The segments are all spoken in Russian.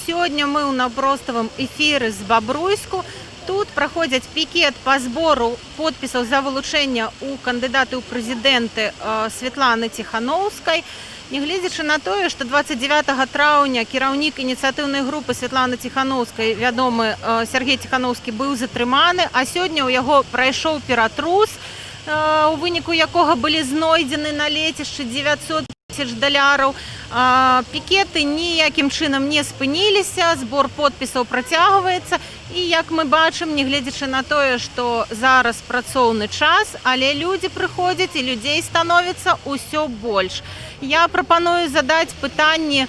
Сьогодні ми у навпростовому ефірі з Бобруйську. Тут проходить пікет по збору підписів за вилучення у кандидати у президенти Світлани Тихановської. Не глядячи на те, що 29 травня керівник ініціативної групи Світлани Тихановської, відомий Сергій Тихановський, був затриманий, а сьогодні у його пройшов піратрус, у виніку якого були знайдені на летищі 900 тисяч доларів. Пікети ніяким чином не спинилися, збор підписів протягується. І як ми бачимо, не глядячи на те, що зараз працовний час, але люди приходять і людей становиться усе більше. Я пропоную задати питання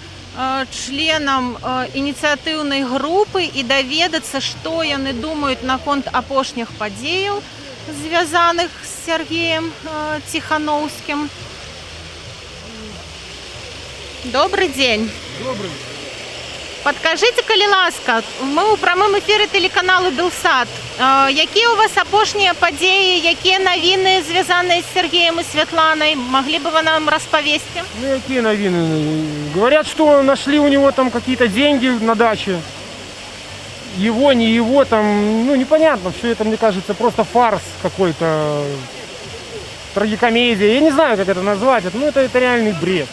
членам ініціативної групи і довідатися, що вони думають на конт опошніх подій, зв'язаних з Сергієм Тихановським. Добрий день. Добрий. Підкажіть, коли ласка, ми у прямому ефірі телеканалу Білсат. Які у вас опошні події, які новини зв'язані з Сергієм і Світланою? Могли б ви нам розповісти? Ну, какие новины? Говорят, что нашли у него там какие-то деньги на даче. Его, не его, там, ну, непонятно. Все это, мне кажется, просто фарс какой-то, трагикомедия. Я не знаю, как это назвать. Ну, это реальный бред.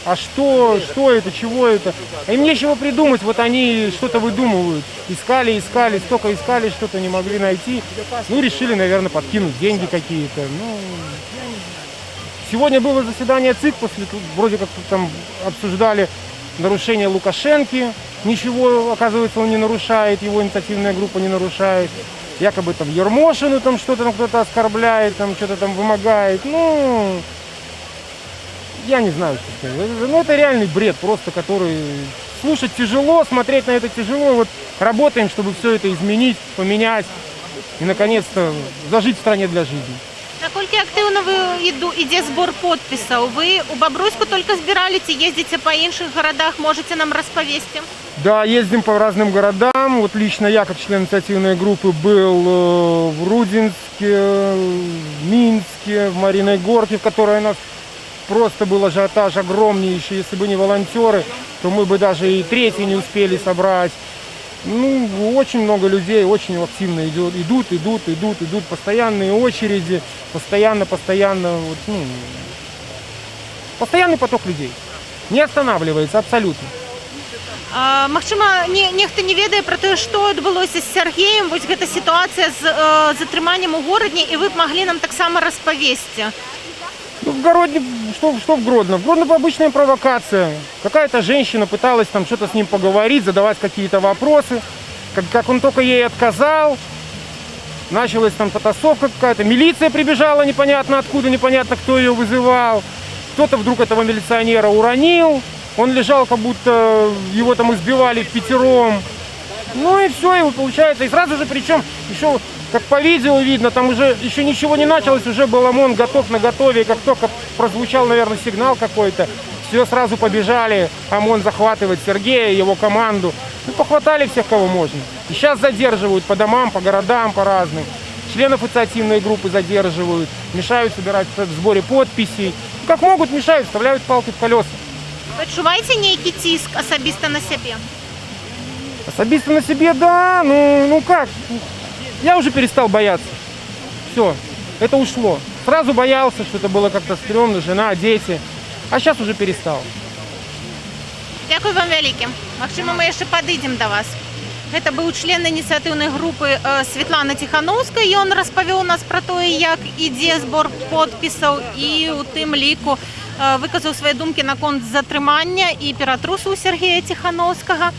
А что это, чего это? Им нечего придумать, вот они что-то выдумывают. Искали, столько искали, что-то не могли найти. Ну, решили, наверное, подкинуть деньги какие-то. Ну, сегодня было заседание ЦИК, вроде как там обсуждали нарушение Лукашенки. Ничего, оказывается, он не нарушает, его инициативная группа не нарушает. Якобы там Ермошину там что-то там кто-то оскорбляет, там что-то там вымогает. Ну, я не знаю, что сказать. Ну, это реальный бред, просто который слушать тяжело, смотреть на это тяжело. Вот работаем, чтобы все это изменить, поменять и, наконец-то, зажить в стране для жизни. Наскільки активно йде збор підписів? Ви у Бобруйську тільки збирали, чи їздите по інших городах? Можете нам розповісти? Да, ездим по разным городам. Вот лично я, как член инициативной группы, был в Рудинске, в Минске, в Мариной Горке, в которой у нас просто был ажиотаж огромнейший. Если бы не волонтеры, то мы бы даже и третий не успели собрать. Ну, очень много людей, очень активно идут, постоянные очереди, постоянно, вот, ну, постоянный поток людей. Не останавливается абсолютно. Магчыма, нехта не ведае пра тое, што адбылося з Сергеем, вось гэта сітуацыя з затрыманнем у горадні, і вы б маглі нам таксама распавесці. Ну, в Гродно, что в Гродно? В Гродно обычная провокация. Какая-то женщина пыталась там что-то с ним поговорить, задавать какие-то вопросы. Как он только ей отказал, началась там потасовка какая-то. Милиция прибежала непонятно откуда, непонятно кто ее вызывал. Кто-то вдруг этого милиционера уронил. Он лежал, как будто его там избивали впятером. Ну и все, и получается. И сразу же, причем, еще, как по видео видно, там уже еще ничего не началось, уже был ОМОН готов на готове. И как только прозвучал, наверное, сигнал какой-то, все сразу побежали ОМОН захватывать Сергея, его команду. Ну, похватали всех, кого можно. И сейчас задерживают по домам, по городам, по разным. Членов инициативной группы задерживают, мешают собирать в сборе подписей. Как могут, мешают, вставляют палки в колеса. Ви адчуваєте нейкі ціск асабіста на себе? Особисто на себе, да, ну как, я уже перестал бояться, все, это ушло. Сразу боялся, что это было как-то стрёмно, жена, дети, а сейчас уже перестал. Дякую вам вялікі. Магчыма, мы яшчэ падыдзем да вас. Гэта быў член ініцыятыўнай групы Світлана Тихановская, і ён распавёў нас пра тое, як ідзе збор подпісаў, і у тым ліку выказаў свае думкі наконт затрымання і піратрусу Сергея Тихановскага.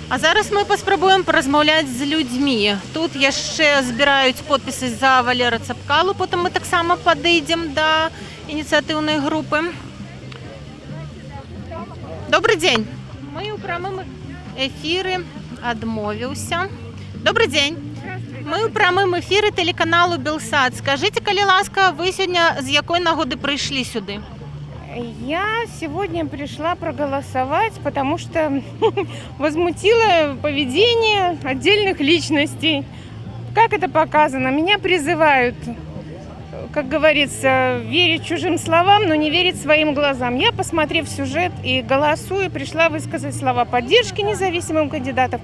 А зараз мы паспрабуем паразмаўляць з людзьмі. Тут яшчэ збіраюць подпісы за Валера Цапкалу, потым мы таксама падыдзем да ініцыятыўнай групы. Добрый дзень. Мы ў прамым эфіры адмовіўся. Добрый дзень. Мы ў прамым эфіры телеканалу Белсат. Скажите, калі ласка, вы сёння з якой нагоды прыйшлі сюды? Я сегодня пришла проголосовать, потому что возмутило поведение отдельных личностей. Как это показано? Меня призывают как говорится, верить чужим словам, но не верить своим глазам. Я, посмотрев сюжет и голосуя, пришла высказать слова поддержки независимым кандидатам.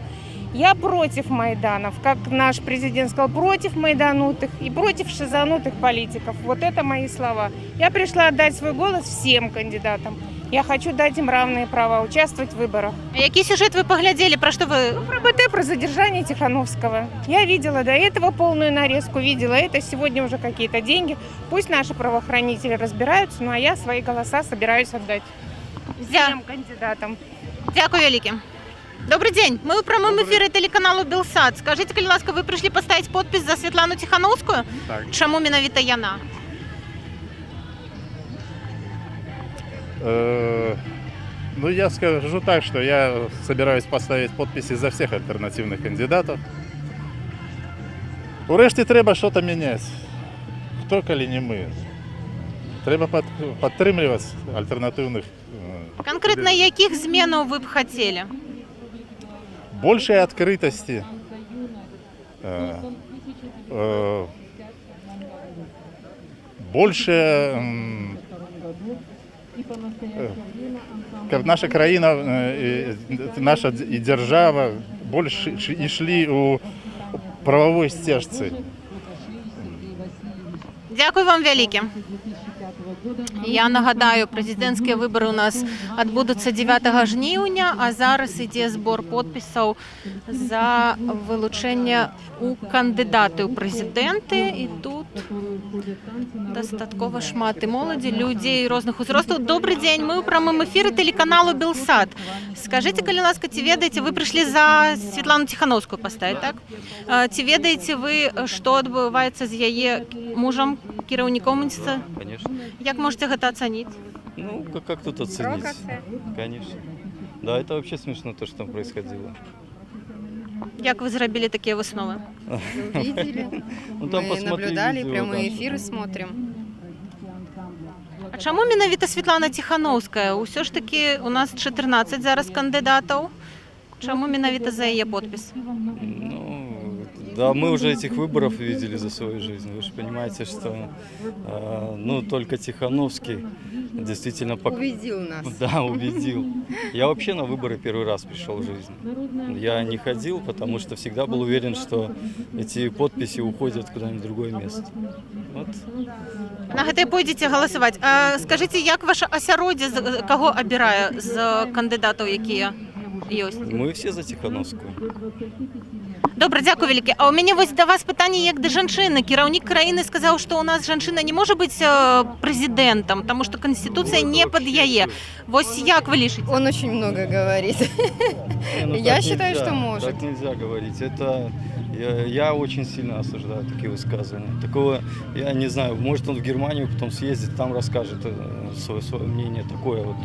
Я против Майданов, как наш президент сказал, против майданутых и против шизанутых политиков. Вот это мои слова. Я пришла отдать свой голос всем кандидатам. Я хочу дать им равные права участвовать в выборах. А який сюжет ви поглядели, про що ви? Про БТ, про задержание Тихановского. Я видела до этого полную нарезку, видела это, сегодня уже какие-то деньги. Пусть наши правоохранители разбираются, ну а я свои голоса собираюсь отдать всем кандидатам. Дякую велике. Добрий день. Ми у прямому ефірі телеканалу Білсад. Скажіть, будь ласка, ви прийшли поставити підпис за Світлану Тихановську? Так. Чому менавіта яна? Ну, я скажу так, что я собираюсь поставить подписи за всех альтернативных кандидатов. Урешті треба щось міняти. Хто, коли не ми. Треба підтримувати альтернативних. Конкретно яких змін ви б хотіли? Большей открытости, больше как наша країна, наша і держава більше йшли у правовій стежці. Дякую вам велике. Я нагадаю, президентські вибори у нас відбудуться 9 жнівня, а зараз іде збір підписів за вилучення у кандидати у президенти. І тут достатково шмат молоді, людей різних узростів. Добрий день, ми у прямому ефірі телеканалу Білсад. Скажіть, будь ласка, ці ведаєте, ви прийшли за Світлану Тихановську поставити, так? Ці ведаєте ви, що відбувається з її мужем, керівником інституту? Конечно. Як можете гэта оценить? Ну, как тут оценить? Конечно. Да, это вообще смешно, то, что там происходило. Як ви зробили такі висновки? Видели, Ну, там мы посмотри наблюдали, видео, прямые там. эфиры смотрим. А чому менавіта Світлана Тихановська? Усё ж таки у нас 14 зараз кандидатів. Чому менавіта за її підпис? Ну, да, мы уже этих выборов видели за свою жизнь. Вы же понимаете, что ну, только Тихановский действительно Убедил нас. Да, убедил. Я вообще на выборы первый раз пришел в жизни. Я не ходил, потому что всегда был уверен, что эти подписи уходят куда-нибудь в другое место. Вот. На гэта пойдзеце галасаваць. А скажыце, як ваше асяроддзе, каго абірае з кандыдатаў, якія ёсць? Мы все за Тихановскую. Добра, дзякую вялікі. А ў мяне вось да вас пытанне як да жанчыны. Кіраўнік краіны сказаў, што ў нас жанчына не можа быць прэзідэнтам, таму што канстытуцыя не пад яе. Вось як вы лічыце? Он очень много говорит. Не, ну Я так считаю, нельзя, что может. Так нельзя говорить. Это я очень сильно осуждаю такие высказывания. Такого, я не знаю, может он в Германию потом съездит, там расскажет свое мнение такое вот.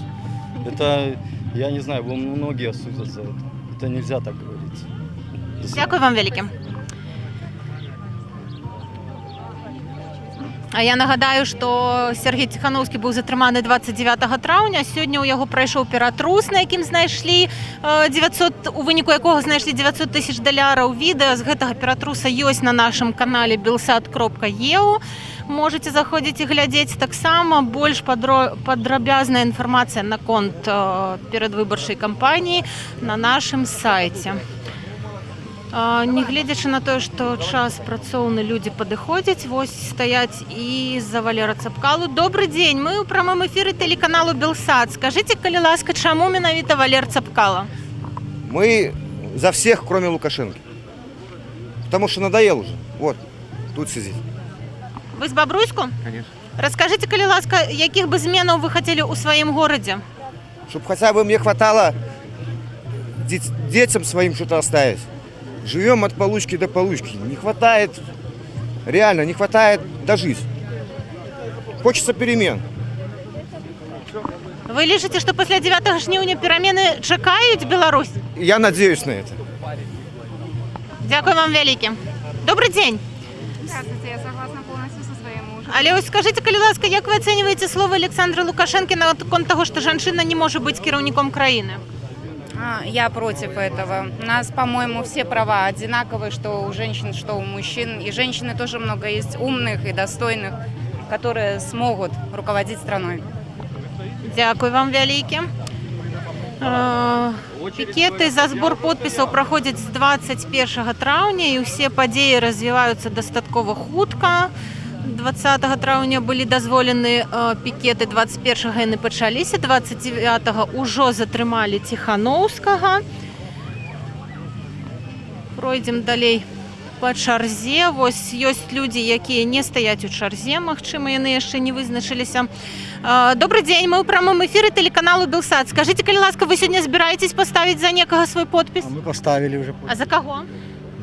Это, я не знаю, многие осудят за это. Это нельзя так говорить. Дякую вам велике. А я нагадаю, што Сергій Тихановскі быў затрыманы 29 траўня. Сёння ў яго прайшоў ператрус, на якім знайшлі у выніку якога знайшлі $900 000. Відэа з гэтага ператруса ёсць на нашым канале bilsad.eu. Можете заходзіць і глядзець таксама. Больш падрабязная інфармацыя наконт перадвыбарчай кампаніі на нашым сайце. Не гледзячы на тое, што час працоўны, людзі падыходзяць, вось стаяць і за Валера Цапкалу. Добрый дзень, мы ў прамым эфіры телеканалу Белсад. Скажите, калі ласка, чаму менавіта Валер Цапкала? Мы за всех, кроме Лукашенко. Потому что надоел уже. Вот, тут сидит. Вы з Бабруйску? Конечно. Расскажите, калі ласка, якіх бы зменаў вы хацелі ў сваім горадзе? Чтобы хотя бы мне хватало детям своим что-то оставить. Живем от получки до получки. Не хватает, реально, не хватает дожить. Хочется перемен. Вы лічыце, што пасля 9 жніўня перамены чакаюць Беларусь? Я надеюсь на это. Дякую вам вялікі. Добрый дзень. Здравствуйте, я согласна полностью со своим мужем. Але ось скажите, калі ласка, як вы ацэньваеце словы Александра Лукашенко на конт таго, што жанчына не можа быць кіраўніком краіны? Я против этого. У нас, по-моему, все права одинаковые, что у женщин, что у мужчин. И женщины тоже много есть умных и достойных. которые смогут руководить страной. Дякую вам вялікі. Пікеты за збор подпісаў праходзяць з 21 траўня і ўсе падзеі развіваюцца дастаткова хутка. 20 траўня былі дазволены пікеты, 21 яны пачаліся, 29 ўжо затрымалі Ціханоўскага. Пройдзем далей па чарзе. Вось ёсць людзі, якія не стаяць у чарзе, магчыма, яны яшчэ не вызначыліся. Добрый дзень, мы ў прамым эфіры тэлеканалу Белсат. Скажите, калі ласка, вы сёння збіраецесь паставіць за некага свой подпіс? Мы поставили уже. А за каго?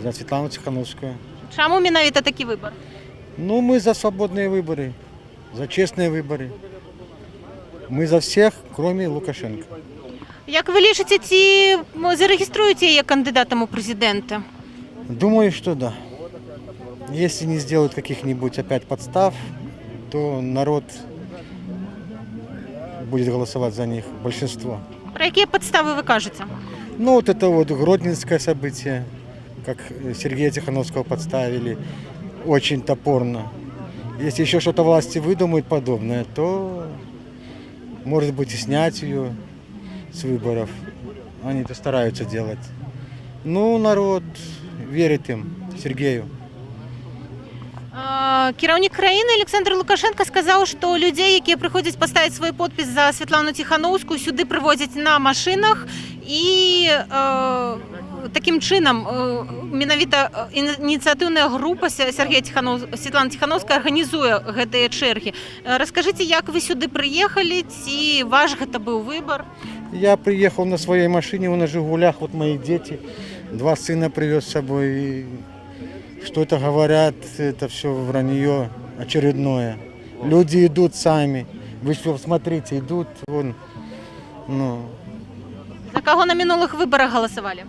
За Светлану Тихановскую. Чаму менавіта такі выбар? Ну, мы за свободные выборы, за честные выборы. Мы за всех, кроме Лукашенко. Як ви лічыце, ці зарэгіструеце яе кандыдатам у прэзідэнты? Думаю, что да. Если не сделают каких-нибудь опять подстав, то народ будет голосовать за них, большинство. Про якія падставы вы кажаце? Ну, вот это вот гродненское событие, как Сергея Тихановского подставили, очень топорно. Если еще что-то власти выдумают подобное, то, может быть, и снять ее с выборов. Они это стараются делать. Ну, народ верит им, Сергею. Кіраўнік краіны Александр Лукашенко сказаў, што людзей, якія прыходзяць паставіць свой подпіс за Светлану Тихановскую, сюды прывозяць на машынах і такім чынам менавіта ініцыятыўная група Светлана Тихановская арганізуе гэтыя чэргі. Раскажыце, як вы сюды прыехалі, ці ваш гэта быў выбар? Я приехал на своей машине, на «Жигулях», вот мои дети, 2 сына привез с собой. И что это говорят, это все вранье очередное. Люди идут сами, вы что, смотрите, идут, вон, ну. За каго на мінулых выбарах галасавалі?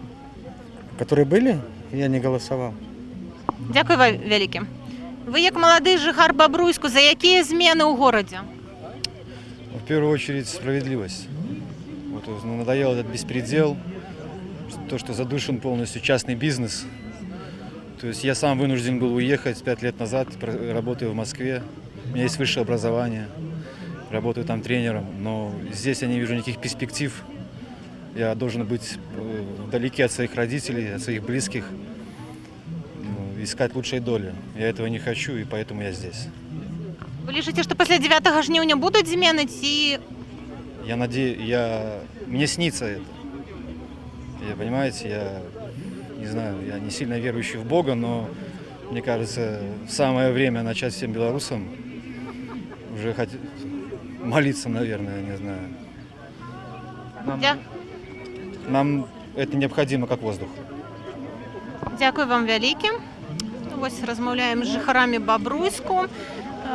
Которые были, я не голосовал. Дзякуй вам вялікі. Вы як малады жыхар Бабруйску, за якія змены ў горадзе? В первую очередь справедливость. Вот, надоел этот беспредел, то, что задушен полностью частный бизнес. То есть я сам вынужден был уехать 5 лет назад, работаю в Москве. У меня есть высшее образование, работаю там тренером, но здесь я не вижу никаких перспектив. Я должен быть вдалеке от своих родителей, от своих близких, искать лучшей доли. Я этого не хочу, и поэтому я здесь. Вы лічыце, што пасля 9 жніўня будуць змены, ці... Я надеюсь, мне снится это. Понимаете, я не знаю, я не сильно верующий в Бога, но мне кажется, самое время начать всем белорусам уже молиться, наверное, не знаю. Нам это необходимо, как воздух. Дзякуй вам вялікі. Вось размаўляем з жыхарамі Бабруйску.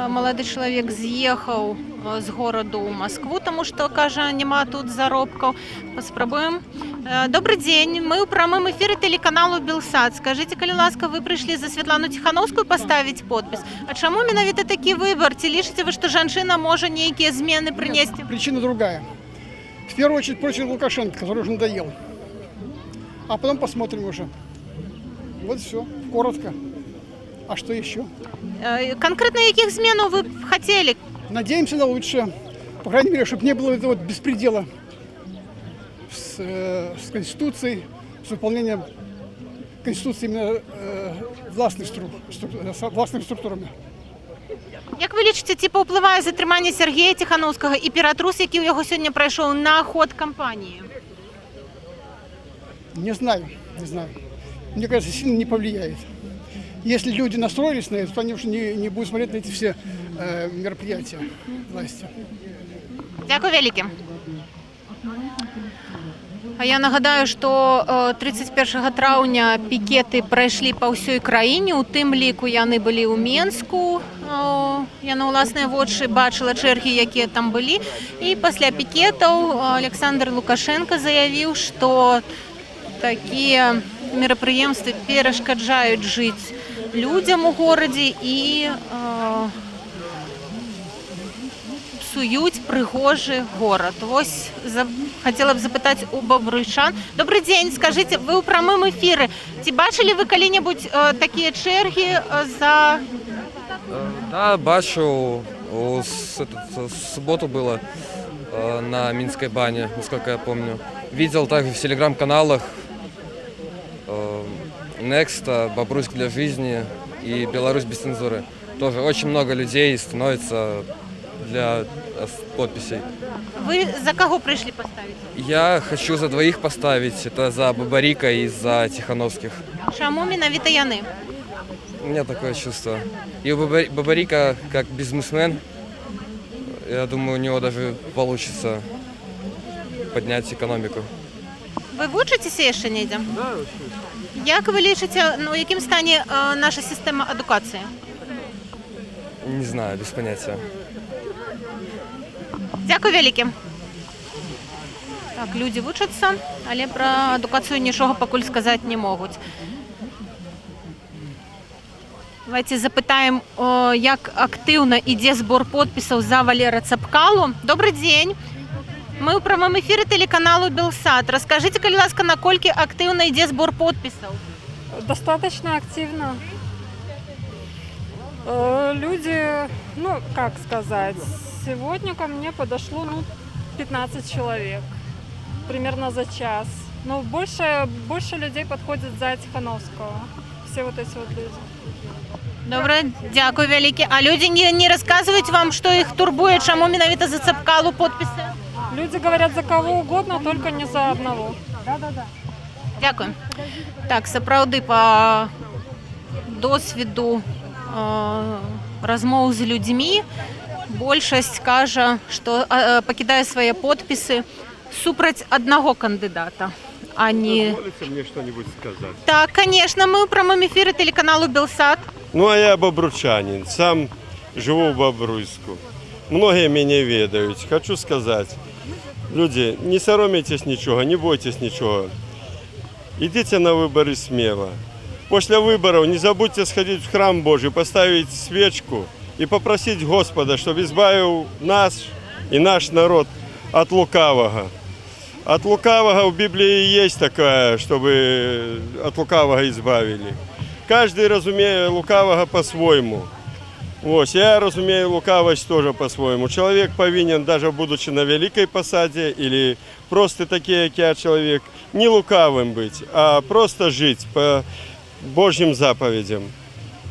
Малады чалавек з'ехаў з гораду ў Маскву, таму што, кажа, няма тут заробкаў. Паспрабуем. Добрый дзень, мы ў прамым эфіры тэлеканалу Белсат. Скажыце, калі ласка, вы прыйшлі за Светлану Тихановскую паставіць подпіс. А чаму менавіта такі выбар? Ці лічыце вы, што жанчына можа нейкія змены прынесці? Причина другая. В первую очередь против Лукашенко, который уже надоел. А потом посмотрим уже. Вот все, коротко. А что еще? Конкретно якіх зменаў вы б хацелі? Надеемся на лучшее. По крайней мере, чтобы не было этого беспредела с Конституцией, с выполнением Конституции именно властными структурами. Як ви лічыце, ці паўплывае затрыманне Сергея Тихановскага і ператрус, які ў яго сёння прайшоў, на ход кампаніі? Не знаю. Мне кажется, сильно не повлияет. Если люди настроились на это, то они уже не будут смотреть на эти все мероприятия власти. Дякую вялікі. А я нагадаю, што 31 траўня пікеты прайшлі па ўсёй краіне, у тым ліку яны былі ў Менску. Я на ўласныя вочы бачыла чэргі, якія там былі. І пасля пікетаў Александр Лукашенко заявіў, што такія мерапрыемствы перашкаджаюць жыць людзям у горадзе і псуюць прыгожы горад. Вось хацела б запытаць у бабруйчан. Добрый дзень, скажыце, вы ў прамым эфіры, ці бачылі вы калі-небудзь такія чэргі за... Да, бачу, в субботу было на Минской бане, насколько я помню. Видел также в телеграм-каналах Next, Бобруйск для жизни и Беларусь без цензуры. Тоже очень много людей становится для подписей. Ви за кого прийшли поставити? Я хочу за двоих поставить, это за Бабарика и за Тихановских. Чому менавіта яны? У меня такое чувство. И у Бабарика как бизнесмен, я думаю, у него даже получится поднять экономику. Ви вучитеся яшчэ недзе? Да, Як ви лічыце, у якім стане наша сістэма адукацыі? не знаю, без понятия. Дзякуй вялікі. Так, людзі вучацца, але пра адукацыю нічога пакуль сказаць не могуць. Давайте запытаем, як актыўна ідзе збор подпісаў за Валера Цапкалу. Добрый дзень. Мы ў прамым эфіры тэлеканалу Белсат. Раскажыце, калі ласка, наколькі актыўна ідзе збор подпісаў? Достаточно активно. Люди, как сказать, сегодня ко мне подошло 15 человек, примерно за час. Но больше людей подходит за Тихановского. Все вот эти вот люди. Добре, дякую вялікі. А людзі не расказваюць вам, што іх турбуе, чаму менавіта за Цапкалу подпісы? Люди говорят за кого угодно, только не за одного. Да. Дякую. Так, сапраўды, па досведу размоў з людзьмі, большасць кажа, што пакідае свае подпісы супраць аднаго кандыдата, а не... Позволите мне что-нибудь сказать? Так, конечно, мы ў прамым эфіры тэлеканалу Белсат. Ну, а я бобручанин, сам живу в Бобруйску. Многие меня ведают. Хочу сказать, люди, не соромитесь ничего, не бойтесь ничего. Идите на выборы смело. После выборов не забудьте сходить в храм Божий, поставить свечку и попросить Господа, чтобы избавил нас и наш народ от лукавого. От лукавого в Библии есть такая, чтобы от лукавого избавили. Каждый разумеет лукавого по-своему. Вот, я разумею лукавость тоже по-своему. Человек повинен, даже будучи на великой посаде или просто такие, как я, человек, не лукавым быть, а просто жить по Божьим заповедям.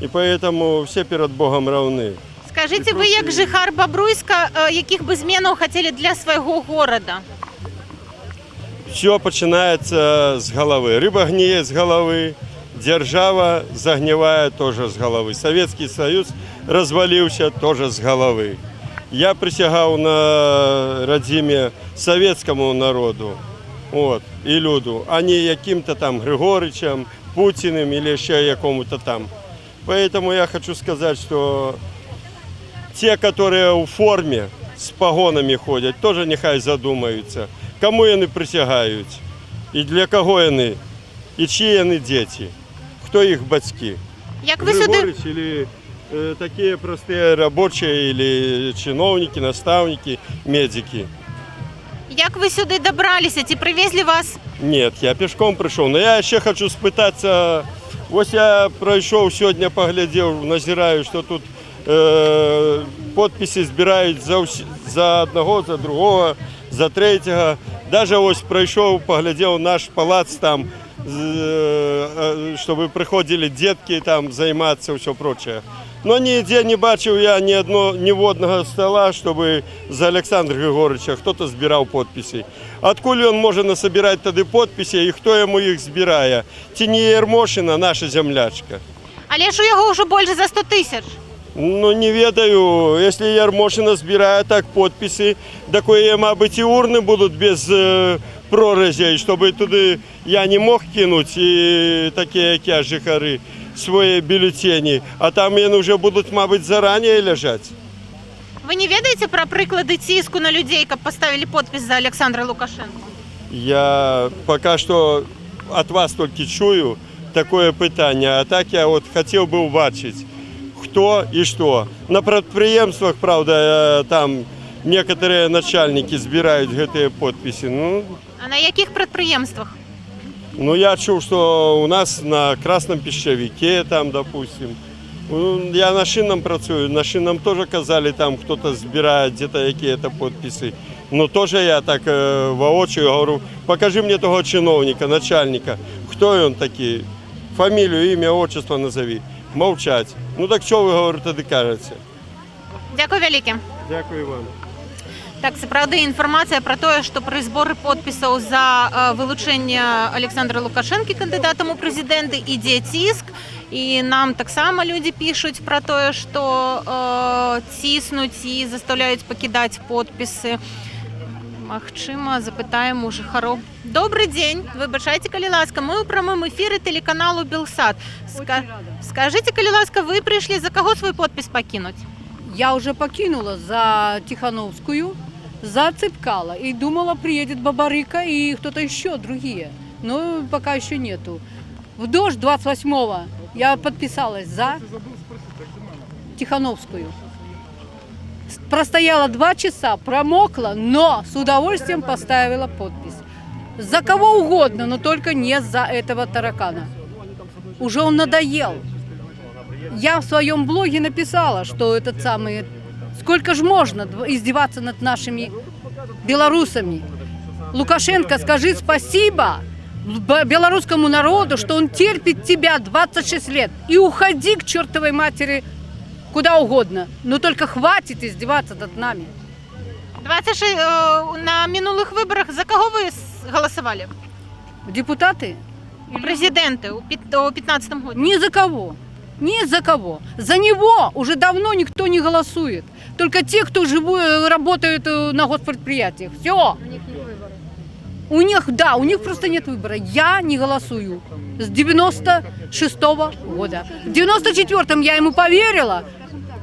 И поэтому все перед Богом равны. Скажите, вы, як жыхар Бобруйска, якіх бы зменаў хацелі для свайго горада? Все починается с головы. Рыба гниет с головы, держава загнивает тоже с головы. Советский Союз развалился тоже с головы. Я присягал на родиме советскому народу, вот, и люду, а не яким-то там Григоричем, Путиным или еще якому-то там. Поэтому я хочу сказать, что те, которые в форме с погонами ходят, тоже нехай задумаются, кому они присягают, и для кого они, и чьи они дети, кто их батьки. Як ви сюди... Григорич или такие простые рабочие, или чиновники, наставники, медики. Як ви сюди добралися? Ці привезли вас? Нет, я пешком пришел, но я еще хочу спытаться. Вот я пройшов сегодня, поглядел, назираю, что тут подписи збирають за одного, за другого, за третього. Даже ось пройшов, поглядел наш палац там, чтобы приходили детки там займаться, все прочее. Но нигде не бачив я ни водного стола, чтобы за Александра Григоровича кто-то збирав подписи. Откуда он може насобирать тоді подписи і хто йому їх збирає? Ті не Єрмошина, наша землячка. Але ж у його вже більше за 100 тисяч. Ну, не ведаю, если Ярмошина збирає так подписи, такое, мабуть, и урны будут без прорезей, чтобы туди я не мог кинуть, и такие, как я, жихари, свої бюлетені, а там вони вже будуть, мабуть, зарані лежати. Ви не ведаєте про приклади тиску на людей, які поставили підпис за Олександра Лукашенка? Я поки що від вас тільки чую таке питання, а так я от хотів би побачити, хто і що. На підприємствах, правда, там некоторые начальники збирають ці підписи. Ну, а на яких підприємствах? Ну, я чув, что у нас на Красном Пищевике, там, допустим, Я на шинном працюю, на шинном тоже казали, там кто-то збирає где-то какие-то подписи. Но тоже я так воочию говорю, покажи мне того чиновника, начальника, кто он такий, фамилию, имя, отчество назови. Мовчать. Ну так що ви говорите, тоді кажете? Дякую велике. Дякую вам. Так, сапраўды інфармацыя пра тое, што пры зборы подпісаў за вылучэнне Александра Лукашэнкі кандыдатам у прэзідэнты ідзе ціск, і нам таксама людзі пішуць пра тое, што ціснуць і застаўляюць пакідаць подпісы. Магчыма, запытаем у жыхароў. Добрый дзень, выбачайце, калі ласка, мы ў прамым эфіры тэлеканалу Белсат. Скажите, калі ласка, вы прыйшлі за каго свой подпіс пакінуць? Я уже покинула за Тихановскую, за Цыпкала. И думала, приедет Бабарыка и кто-то еще, другие. Но пока еще нету. В дождь 28-го я подписалась за Тихановскую. Простояла 2 часа, промокла, но с удовольствием поставила подпись. За кого угодно, но только не за этого таракана. Уже он надоел. Я в своем блоге написала, что этот самый... Сколько же можно издеваться над нашими белорусами? Лукашенко, скажи спасибо белорусскому народу, что он терпит тебя 26 лет. И уходи к чертовой матери куда угодно. Но только хватит издеваться над нами. 26 на минулых выборах за кого вы голосовали? Депутаты? Президенты у 2015 году? Ни за кого. Ни за кого. За него уже давно никто не голосует. Только те, кто работают на госпредприятиях. Все. У них, да, у них просто нет выбора. Я не голосую с 96-го года. В 94-м я ему поверила,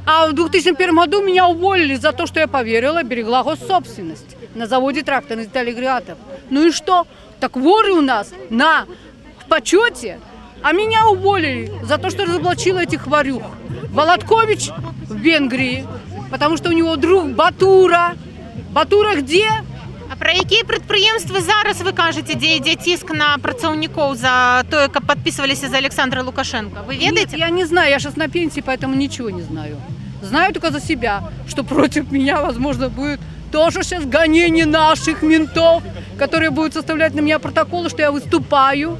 а в 2001 году меня уволили за то, что я поверила, берегла госсобственность на заводе тракторных деталей агрегатов. Ну и что? Так воры у нас в почете. А меня уволили за то, что разоблачила этих варюх. Володкович в Венгрии, потому что у него друг Батура. Батура где? А про які підприємства зараз ви кажете, де йде тиск на працівників за те, як підписувалися за Олександра Лукашенка? Ви ведаете? Нет, я не знаю, я сейчас на пенсии, поэтому ничего не знаю. Знаю только за себя, что против меня, возможно, будет тоже сейчас гонение наших ментов, которые будут составлять на меня протоколы, что я выступаю.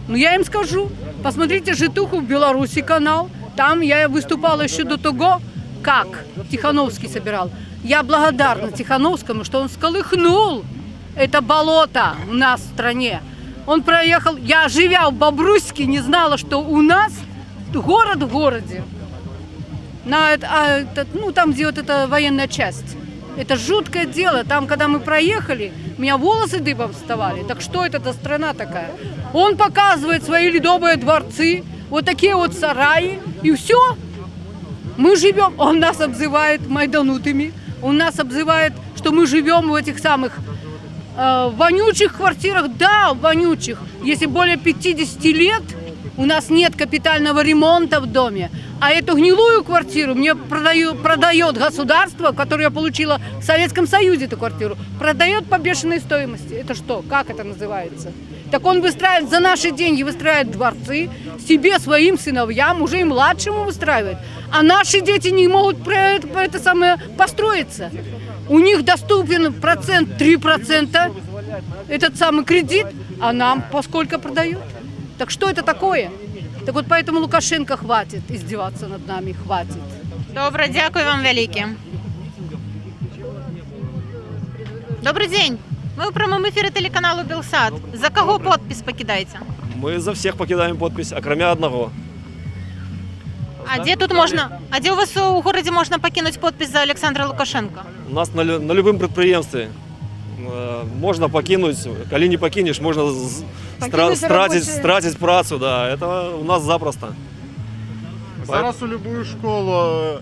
Ну, я им скажу, посмотрите «Житуху» в Беларуси канал. Там я выступала еще до того, как Тихановский собирал. Я благодарна Тихановскому, что он всколыхнул это болото у нас в стране. Он проехал, я, живя в Бобруйске, не знала, что у нас город в городе. Там, где вот эта военная часть. Это жуткое дело. Там, когда мы проехали, у меня волосы дыбом вставали. Так что это за страна такая? Он показывает свои ледовые дворцы, вот такие вот сараи, и все. Мы живем, он нас обзывает майданутыми, он нас обзывает, что мы живем в этих самых вонючих квартирах. Да, вонючих. Если более 50 лет, у нас нет капитального ремонта в доме. А эту гнилую квартиру мне продает государство, которое я получила в Советском Союзе, эту квартиру, продает по бешеной стоимости. Это что? Как это называется? Так он выстраивает за наши деньги, выстраивает дворцы себе, своим сыновьям, уже и младшему выстраивает. А наши дети не могут это самое построиться. У них доступен 3% этот самый кредит, а нам поскольку продают. Так что это такое? Так вот поэтому Лукашенко хватит издеваться над нами, хватит. Добре, дякую вам велике. Добрий день. Ми у прямому ефірі телеканалу Белсат. За кого подпис покидаете? Мы за всех покидаем подпись, окромя одного. А где тут можно? А где у вас у городе можно покинуть подпись за Александра Лукашенко? У нас на любом предприемстве можно покинуть, коли не покинешь, можно стратить працу, да, это у нас запросто. Зараз у любую школу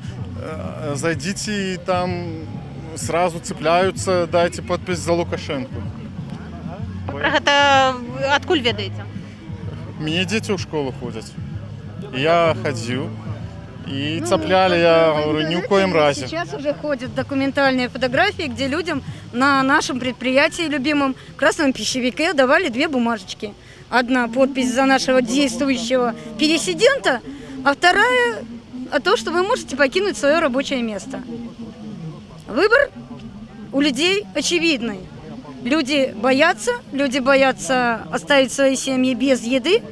зайдите и там сразу цепляются, дайте подпись за Лукашенко. Про гэта адкуль ведаеце? Мне дети в школу ходят. Я ходил. И цепляли, я говорю, ни в коем разе. Сейчас уже ходят документальные фотографии, где людям на нашем предприятии любимом красном пищевике давали 2 бумажечки. Одна подпись за нашего действующего пересидента, а вторая о том, что вы можете покинуть свое рабочее место. Выбор у людей очевидный. Люди боятся оставить свои семьи без еды,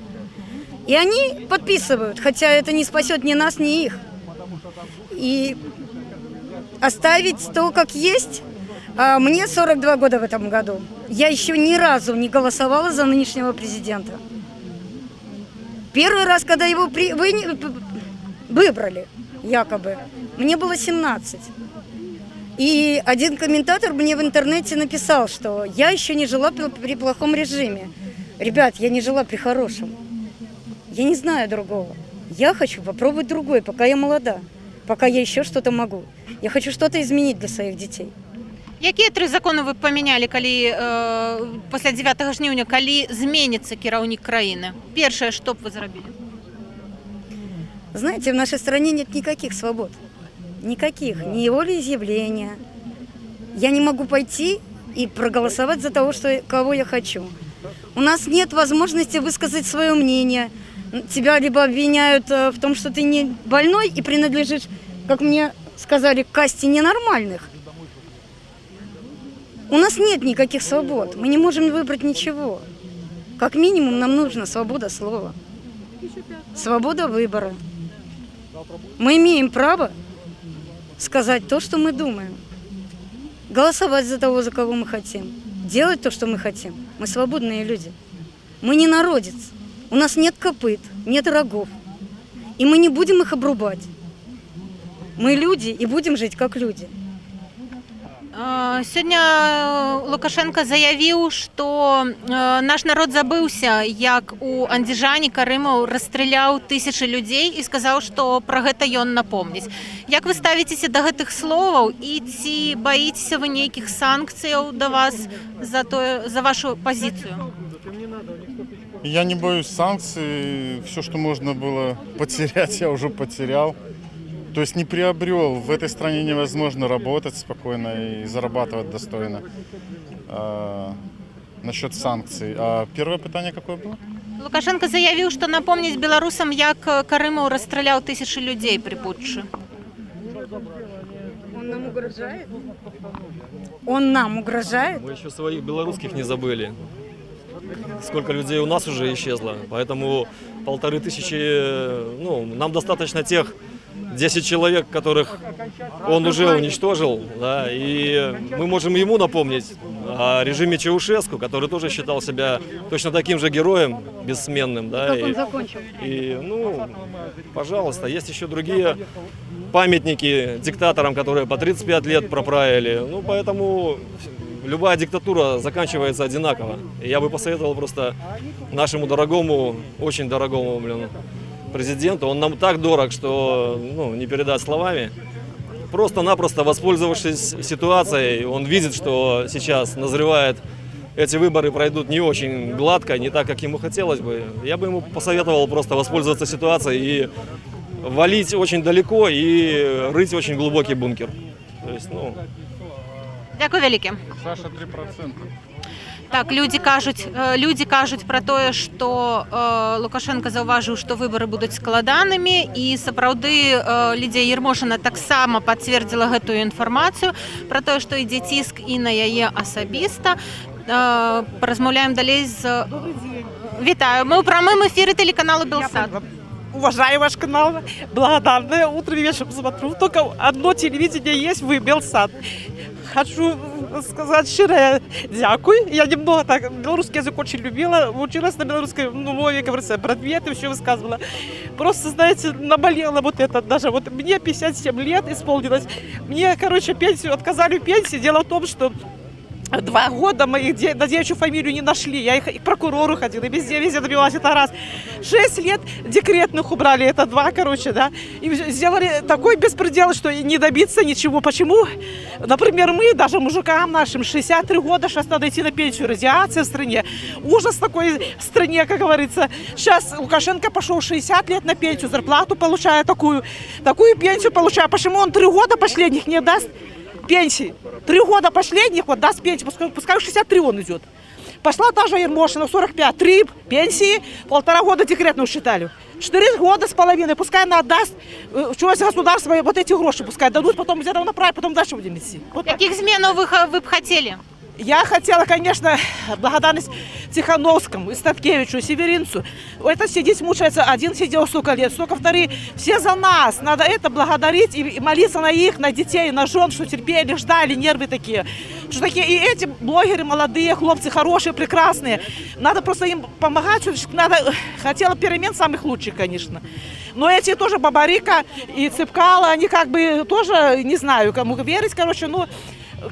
и они подписывают, хотя это не спасет ни нас, ни их. И оставить то, как есть. Мне 42 года в этом году. Я еще ни разу не голосовала за нынешнего президента. Первый раз, когда его выбрали, якобы, мне было 17. И один комментатор мне в интернете написал, что я еще не жила при плохом режиме. Ребят, я не жила при хорошем. Я не знаю другого. Я хочу попробовать другое, пока я молода, пока я еще что-то могу. Я хочу что-то изменить для своих детей. Якія 3 законы вы поменяли, калі пасля 9 жніўня, калі зменіцца кіраўнік краіны? Першае, што б вы зрабілі? Знаете, в нашей стране нет никаких свобод. Никаких. Ни волеизъявления. Я не могу пойти и проголосовать за того, кого я хочу. У нас нет возможности высказать свое мнение. Тебя либо обвиняют в том, что ты не больной и принадлежишь, как мне сказали, к касте ненормальных. У нас нет никаких свобод. Мы не можем выбрать ничего. Как минимум нам нужна свобода слова. Свобода выбора. Мы имеем право сказать то, что мы думаем. Голосовать за того, за кого мы хотим. Делать то, что мы хотим. Мы свободные люди. Мы не народец. У нас нет копыт, нет рогов. И мы не будем их обрубать. Мы люди и будем жить как люди. Сёння Лукашенко заявіў, што наш народ забыўся, як у Андзіжане Карымаў расстраляў тысячы людзей і сказаў, што пра гэта ён напомніць. Як вы ставіцеся да гэтых словаў і ці баіцеся вы нейкіх санкцыяў да вас за вашу пазіцыю? Я не боюсь санкций. Все, что можно было потерять, я уже потерял. То есть не приобрел. В этой стране невозможно работать спокойно и зарабатывать достойно. Насчет санкций. А первое питание какое было? Лукашенко заявіў, што напомніць беларусам, як Карымаў расстраляў тысячы людзей при путчы. Он нам угрожает? Он нам угрожает? Мы еще своих белорусских не забыли. Сколько людей у нас уже исчезло. Поэтому 1500, нам достаточно тех 10 человек, которых он уже уничтожил, да, и мы можем ему напомнить о режиме Чаушеску, который тоже считал себя точно таким же героем, бессменным. Да, как он закончил? Пожалуйста, есть еще другие памятники диктаторам, которые по 35 лет проправили. Поэтому любая диктатура заканчивается одинаково. И я бы посоветовал просто нашему дорогому, очень дорогому, президенту, он нам так дорог, что не передать словами. Просто-напросто воспользовавшись ситуацией, он видит, что сейчас назревает, эти выборы пройдут не очень гладко, не так, как ему хотелось бы. Я бы ему посоветовал просто воспользоваться ситуацией и валить очень далеко и рыть очень глубокий бункер. То есть, Дякую вялікі. Саша, 3%. Так, люди кажуць пра тое, што Лукашенко заўважыў, што выбары будуць складанымі, і сапраўды Лідія Ермошына таксама пацвердзіла гэтую інфармацыю пра тое, што ідзе ціск і на яе асабіста. Паразмаўляем далей з... Вітаю, мы ў прамым эфіры телеканалу «Белсат». Уважаю ваш канал, благодарная, утром и вечером смотрю. Только одно телевидение есть, вы, Белсат. Хочу сказать щирое дякую. Я немного так белорусский язык очень любила, училась на белорусском, как говорится, предмет и все высказывала. Просто, знаете, наболело вот это даже. Вот мне 57 лет исполнилось. Мне, пенсию, отказали в пенсии. Дело в том, что 2 года моих на девичью фамилию не нашли. Я их и к прокурору ходила, и везде добивалась, это раз. 6 лет декретных убрали, это 2, да. И сделали такой беспредел, что не добиться ничего. Почему? Например, мы, даже мужикам нашим, 63 года, сейчас надо идти на пенсию, радиация в стране. Ужас такой в стране, как говорится. Сейчас Лукашенко пошел 60 лет на пенсию, зарплату получая такую пенсию получая. Почему он 3 года последних не даст пенсии? 3 года последних даст пенсию, пускай 63 он идет. Пошла та же Ермошина, 45, 3 пенсии, 1,5 года декретную считали. 4 года с половиной, пускай она отдаст, чогось государство, вот эти гроши пускай дадут, потом где-то направить, потом дальше будем идти. Вот так. Каких змен вы бы хотели? Я хотела, конечно, благодарность Тихановскому, Статкевичу, Северинцу. Это сидеть мучается, один сидел столько лет, столько вторые. Все за нас. Надо это благодарить и молиться на их, на детей, на жен, что терпели, ждали, нервы такие. Что такие. И эти блогеры молодые, хлопцы хорошие, прекрасные. Надо просто им помогать. Надо, хотела перемен самых лучших, конечно. Но эти тоже Бабарика и Цепкало, они как бы тоже, не знаю, кому верить, короче, ну...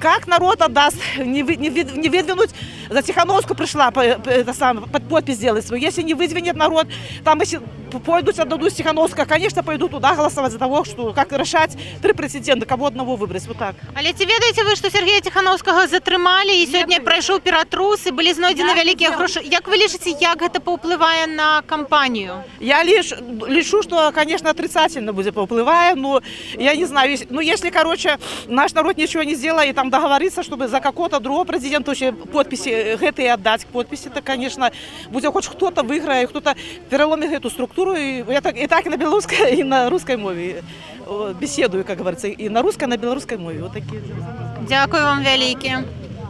Как народ отдаст, не выдвинуть, за Тихановскую пришла под подпись делать свою. Если не выдвинет народ, там если пойдут, отдадут Тихановскую, конечно, пойдут туда голосовать за того, что как решать 3 претендента, кого одного выбрать, вот так. Але ці ведаєте ви, що Сергія Тихановського затримали, і сьогодні пройшов піратрус, і були знайдені великі гроші. Як ви лічите, як це повпливає на кампанію? Я лишу, что, конечно, отрицательно будет повпливає, но я не знаю, ну если, короче, наш народ ничего не сделает, там договориться, чтобы за какого-то другого президента вообще подписи гэты отдать к подписи, то, конечно, будет хоть кто-то выиграет, кто-то переломит эту структуру. И я так и на белорусской, и на русской мове беседую, как говорится, и на русской, и на белорусской мове. Вот такие. Дякую вам велике.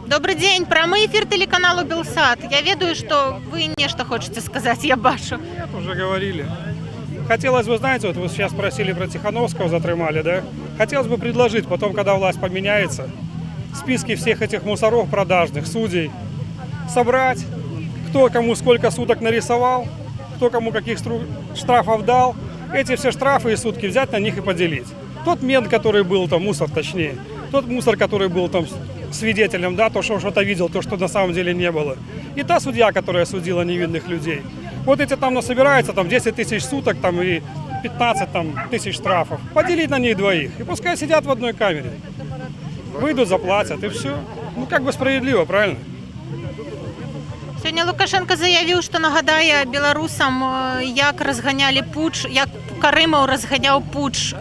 Добрый день, прямий ефір телеканалу Белсат. Я ведаю, что вы нечто хотите сказать, я бачу. Нет, уже говорили. Хотелось бы, знаете, вот вы сейчас спросили про Тихановского, затримали, да? Хотелось бы предложить, потом, когда власть поменяется, списки всех этих мусоров продажных, судей, собрать, кто кому сколько суток нарисовал, кто кому каких штрафов дал, эти все штрафы и сутки взять, на них и поделить. Тот мент, который был там, мусор точнее, тот мусор, который был там свидетелем, да, то, что что-то видел, то, что на самом деле не было. И та судья, которая судила невинных людей. Вот эти там насобираются, там 10 тысяч суток там, и 15 там, тысяч штрафов. Поделить на них двоих. И пускай сидят в одной камере. Выйдут, заплатят, и все. Ну, как бы справедливо, правильно? Сьогодні Лукашенко заявив, що нагадає білорусам, як розганяли путч, як Каримов розганяв путч,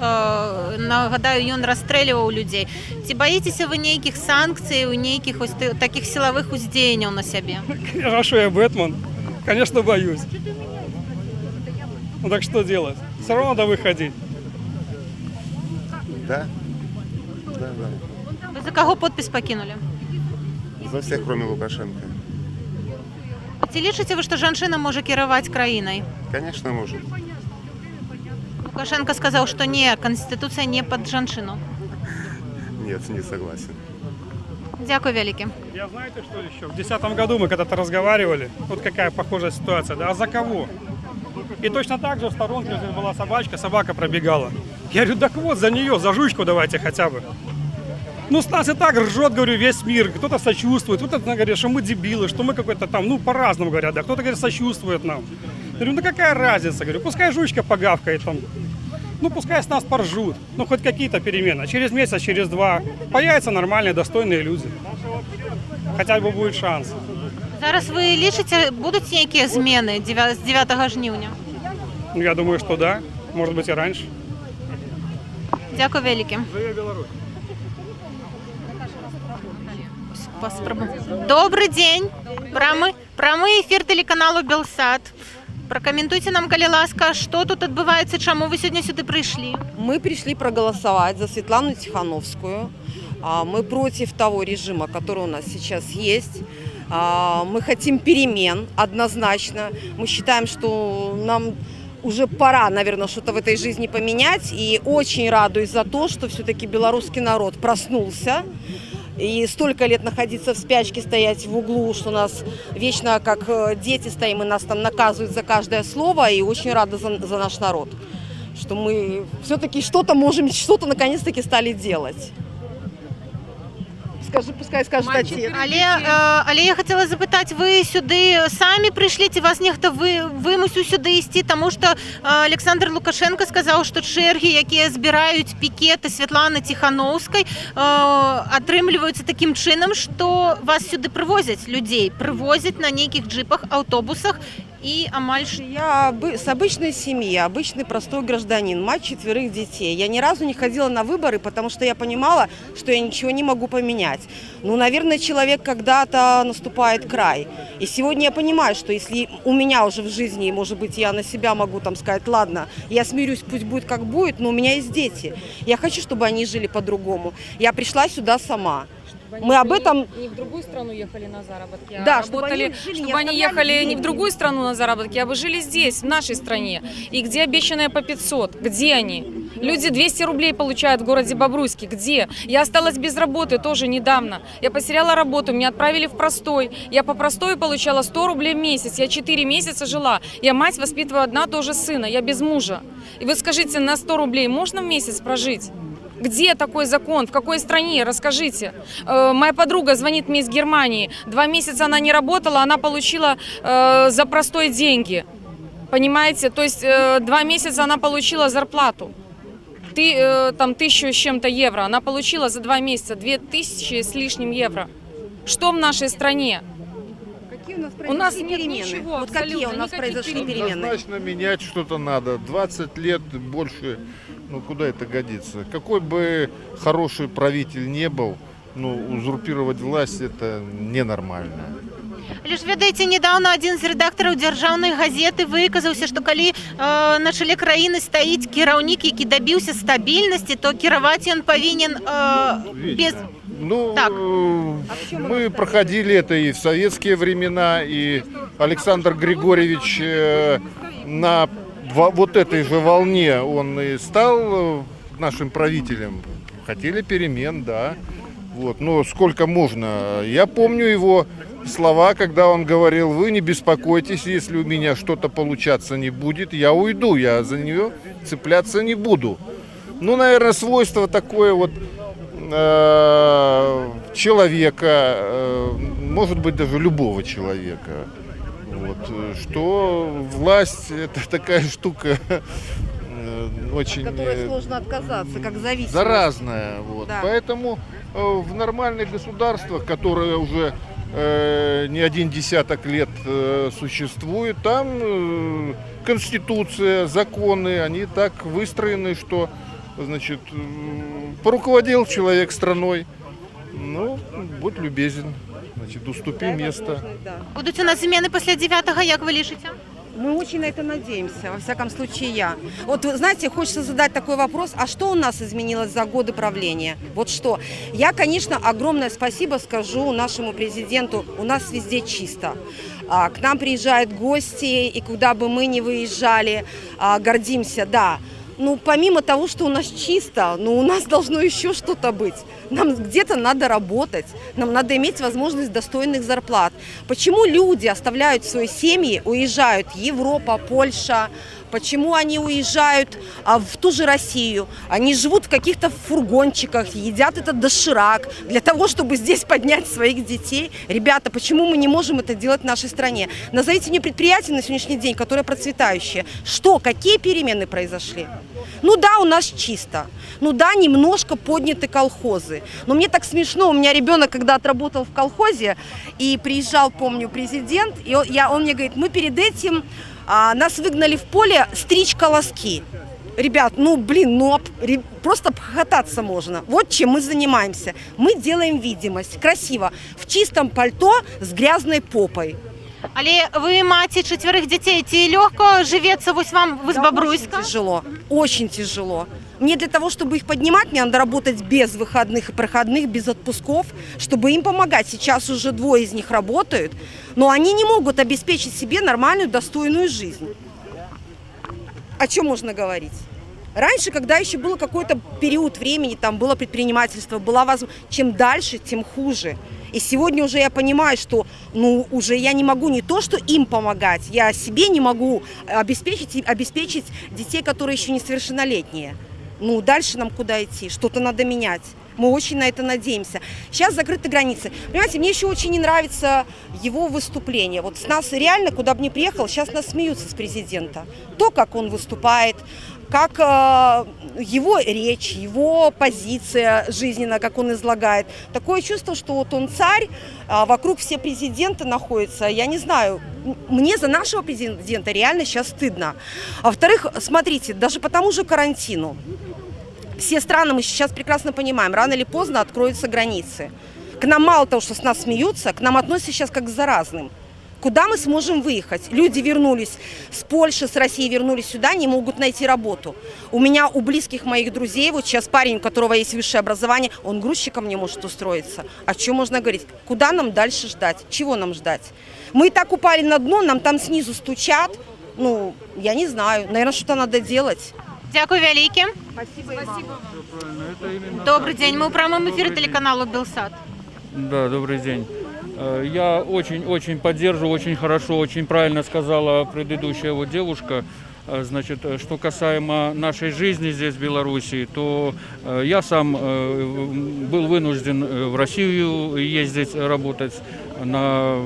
нагадаю, він розстрілював людей. Ці боїтеся ви ніяких санкцій, ніяких ось таких силових уздеянь на себе? А что я Бэтмен? Конечно, боюсь. Ну так что делать? Все равно надо выходить. Да. Ви за кого підпис покинули? За всех, кроме Лукашенко. Ці лічите ви, що жінка може керувати країною? Конечно, может. Лукашенко сказав, що ні, Конституція не під жінку. Нет, не согласен. Дякую велике. Я знаете, что еще? В 2010 году мы когда-то разговаривали, вот какая похожая ситуация, да, а за кого? И точно так же в сторонке здесь была собачка, собака пробегала. Я говорю, так вот, за нее, за жучку давайте хотя бы. Ну, с нас и так ржет, говорю, весь мир, кто-то сочувствует, кто-то говорит, что мы дебилы, что мы какой-то там, ну, по-разному говорят, да, кто-то говорит, сочувствует нам. Я говорю, ну какая разница, говорю, пускай жучка погавкает там, ну, пускай с нас поржут, ну, хоть какие-то перемены. Через месяц, через 2 появятся нормальные, достойные люди. Хотя бы будет шанс. Зараз ви лічите, будуть які зміни з 9 жнивня? Ну, я думаю, что да, может быть и раньше. Дякую велике. Живе Беларусь. Добрый день. Прямий ефір телеканалу Белсат. Прокомментуйте нам, коли ласка, что тут отбывается, чему вы сегодня сюда пришли? Мы пришли проголосовать за Светлану Тихановскую. Мы против того режима, который у нас сейчас есть. Мы хотим перемен однозначно. Мы считаем, что нам уже пора, наверное, что-то в этой жизни поменять. И очень радуюсь за то, что все-таки белорусский народ проснулся. И столько лет находиться в спячке, стоять в углу, что нас вечно как дети стоим, и нас там наказывают за каждое слово. И очень рада за наш народ, что мы все-таки что-то можем, что-то наконец-таки стали делать. Пускай скажуть отец. Але я хотіла запитати, ви сюди самі прийшли, чи вас ніхто вимусив сюди йти, тому що Олександр Лукашенко сказав, що черги, які збирають пікети Світлани Тихановської, отримлюються таким чином, що вас сюди привозять людей, привозять на ніяких джипах, автобусах, и амаль... Я с обычной семьи, обычный простой гражданин, мать 4 детей. Я ни разу не ходила на выборы, потому что я понимала, что я ничего не могу поменять. Ну, наверное, человек когда-то наступает край. И сегодня я понимаю, что если у меня уже в жизни, может быть, я на себя могу там сказать, ладно, я смирюсь, пусть будет как будет, но у меня есть дети. Я хочу, чтобы они жили по-другому. Я пришла сюда сама. Мы об этом... Не в другую страну ехали на заработки, а Да, работали, чтобы они ехали не в другую страну на заработки, а бы жили здесь, в нашей стране. И где обещанные по 500? Где они? Люди 200 рублей получают в городе Бобруйске. Где? Я осталась без работы тоже недавно. Я потеряла работу, меня отправили в простой. Я по простой получала 100 рублей в месяц. Я 4 месяца жила. Я мать, воспитываю одна тоже сына. Я без мужа. И вы скажите, на 100 рублей можно в месяц прожить? Где такой закон? В какой стране? Расскажите. Моя подруга звонит мне из Германии. 2 месяца она не работала, она получила за простой деньги. Понимаете? То есть 2 месяца она получила зарплату. Там 1000 с чем-то евро. Она получила за 2 месяца 2000 с лишним евро. Что в нашей стране? У нас нет ничего. Вот какие у нас произошли перемены? Однозначно менять что-то надо. 20 лет больше, ну куда это годится? Какой бы хороший правитель не был, ну узурпировать власть это ненормально. Лишь ведаеце, недавно один з рэдактараў дзяржаўнай газеты выказаўся, што калі на чале краіны стаіць кіраўнік, які дабіўся стабільнасці, то кіраваць ён павінен без... Ну, мы проходили это и в советские времена, и Александр Григорьевич на вот этой же волне он и стал нашим правителем. Хотели перемен, да. Вот. Но сколько можно? Я помню его слова, когда он говорил: вы не беспокойтесь, если у меня что-то получаться не будет, я уйду, я за нее цепляться не буду. Ну, наверное, свойство такое вот человека, может быть, даже любого человека. Вот, что власть это такая штука очень... От которой сложно отказаться, как зависимость. Заразная. Вот. Да. Поэтому в нормальных государствах, которые уже не один десяток лет существуют, там конституция, законы, они так выстроены, что, значит, поруководил человек страной, ну, будь любезен, значит, уступи место. Будут у нас змены после 9-го, як вы лишите? Мы очень на это надеемся, во всяком случае я. Вот, знаете, хочется задать такой вопрос, а что у нас изменилось за годы правления? Вот что? Я, конечно, огромное спасибо скажу нашему президенту, у нас везде чисто. К нам приезжают гости, и куда бы мы ни выезжали, гордимся, да. Ну, помимо того, что у нас чисто, ну, у нас должно еще что-то быть. Нам где-то надо работать, нам надо иметь возможность достойных зарплат. Почему люди оставляют свои семьи, уезжают в Европу, Польша? Почему они уезжают в ту же Россию? Они живут в каких-то фургончиках, едят этот доширак для того, чтобы здесь поднять своих детей. Ребята, почему мы не можем это делать в нашей стране? Назовите мне предприятие на сегодняшний день, которое процветающее. Что, какие перемены произошли? Ну да, у нас чисто. Ну да, немножко подняты колхозы. Но мне так смешно, у меня ребенок, когда отработал в колхозе, и приезжал, помню, президент, и он мне говорит, мы перед этим... нас выгнали в поле стричь колоски. Ребят, ну блин, ну просто обхохотаться можно. Вот чем мы занимаемся. Мы делаем видимость. Красиво. В чистом пальто с грязной попой. Але вы маці 4 детей, ці легко живется вось вам в Бобруйске? Очень тяжело, очень тяжело. Мне для того, чтобы их поднимать, мне надо работать без выходных и проходных, без отпусков, чтобы им помогать. Сейчас уже 2 из них работают, но они не могут обеспечить себе нормальную, достойную жизнь. О чем можно говорить? Раньше, когда еще был какой-то период времени, там было предпринимательство, была возможность, чем дальше, тем хуже. И сегодня уже я понимаю, что ну, уже я не могу не то, что им помогать, я себе не могу обеспечить детей, которые еще несовершеннолетние. Ну, дальше нам куда идти? Что-то надо менять. Мы очень на это надеемся. Сейчас закрыты границы. Понимаете, мне еще очень не нравится его выступление. Вот с нас реально, куда бы ни приехал, сейчас нас смеются с президента. То, как он выступает, как его речь, его позиция жизненная, как он излагает. Такое чувство, что вот он царь, а вокруг все президенты находятся. Я не знаю, мне за нашего президента реально сейчас стыдно. А во-вторых, смотрите, даже по тому же карантину. Все страны, мы сейчас прекрасно понимаем, рано или поздно откроются границы. К нам мало того, что с нас смеются, к нам относятся сейчас как к заразным. Куда мы сможем выехать? Люди вернулись с Польши, с России, вернулись сюда, не могут найти работу. У меня, у близких моих друзей, вот сейчас парень, у которого есть высшее образование, он грузчиком не может устроиться. О чем можно говорить? Куда нам дальше ждать? Чего нам ждать? Мы и так упали на дно, нам там снизу стучат. Ну, я не знаю, наверное, что-то надо делать. Дякую велике. Спасибо. Добрый день, мы в прямом эфире телеканалу Белсат. Да, добрый день. Я очень поддерживаю, очень хорошо, очень правильно сказала предыдущая вот девушка. Значит, что касаемо нашей жизни здесь, в Беларуси, то я сам был вынужден в Россию ездить, работать на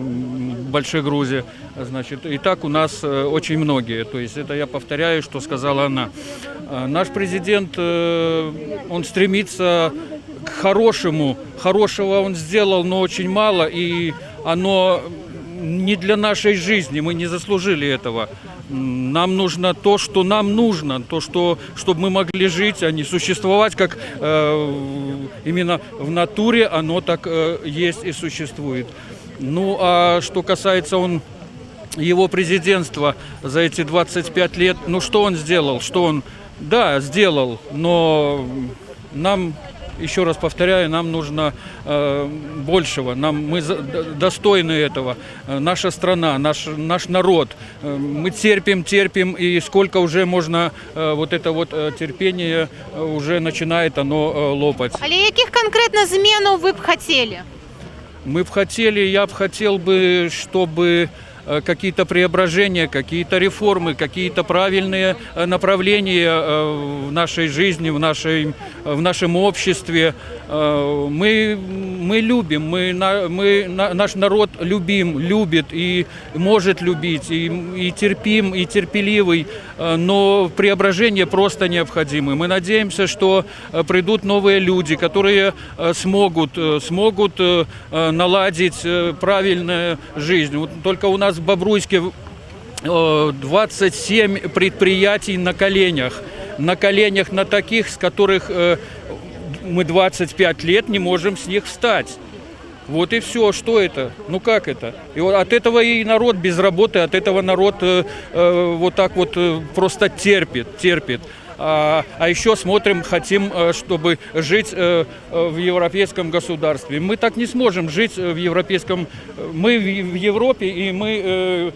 большой грузе. Значит, и так у нас очень многие. То есть это я повторяю, что сказала она. Наш президент, он стремится к хорошему. Хорошего он сделал, но очень мало, и оно не для нашей жизни, мы не заслужили этого. Нам нужно то, что нам нужно, то, что, чтобы мы могли жить, а не существовать, как именно в натуре оно так есть и существует. Ну, а что касается его президентства за эти 25 лет, ну, что он сделал? Что он, да, сделал, но нам... Еще раз повторяю, нам нужно большего, мы достойны этого. Наша страна, наш народ. Мы терпим, и сколько уже можно, вот это вот терпение уже начинает оно лопать. Але яких конкретно зменаў вы б хотели? Я бы хотел бы, чтобы какие-то преображения, какие-то реформы, какие-то правильные направления в нашей жизни, в нашем обществе. Мы любим, наш народ любит и может любить, и терпим, и терпеливый, но преображения просто необходимы. Мы надеемся, что придут новые люди, которые смогут наладить правильную жизнь. Вот только у нас в Бобруйске 27 предприятий на коленях, на таких, с которых мы 25 лет не можем с них встать. Вот и все. Что это? Ну как это? И вот от этого и народ без работы, от этого народ вот так вот просто терпит. А еще хотим, чтобы жить в европейском государстве. Мы так не сможем жить в европейском... Мы в Европе, и мы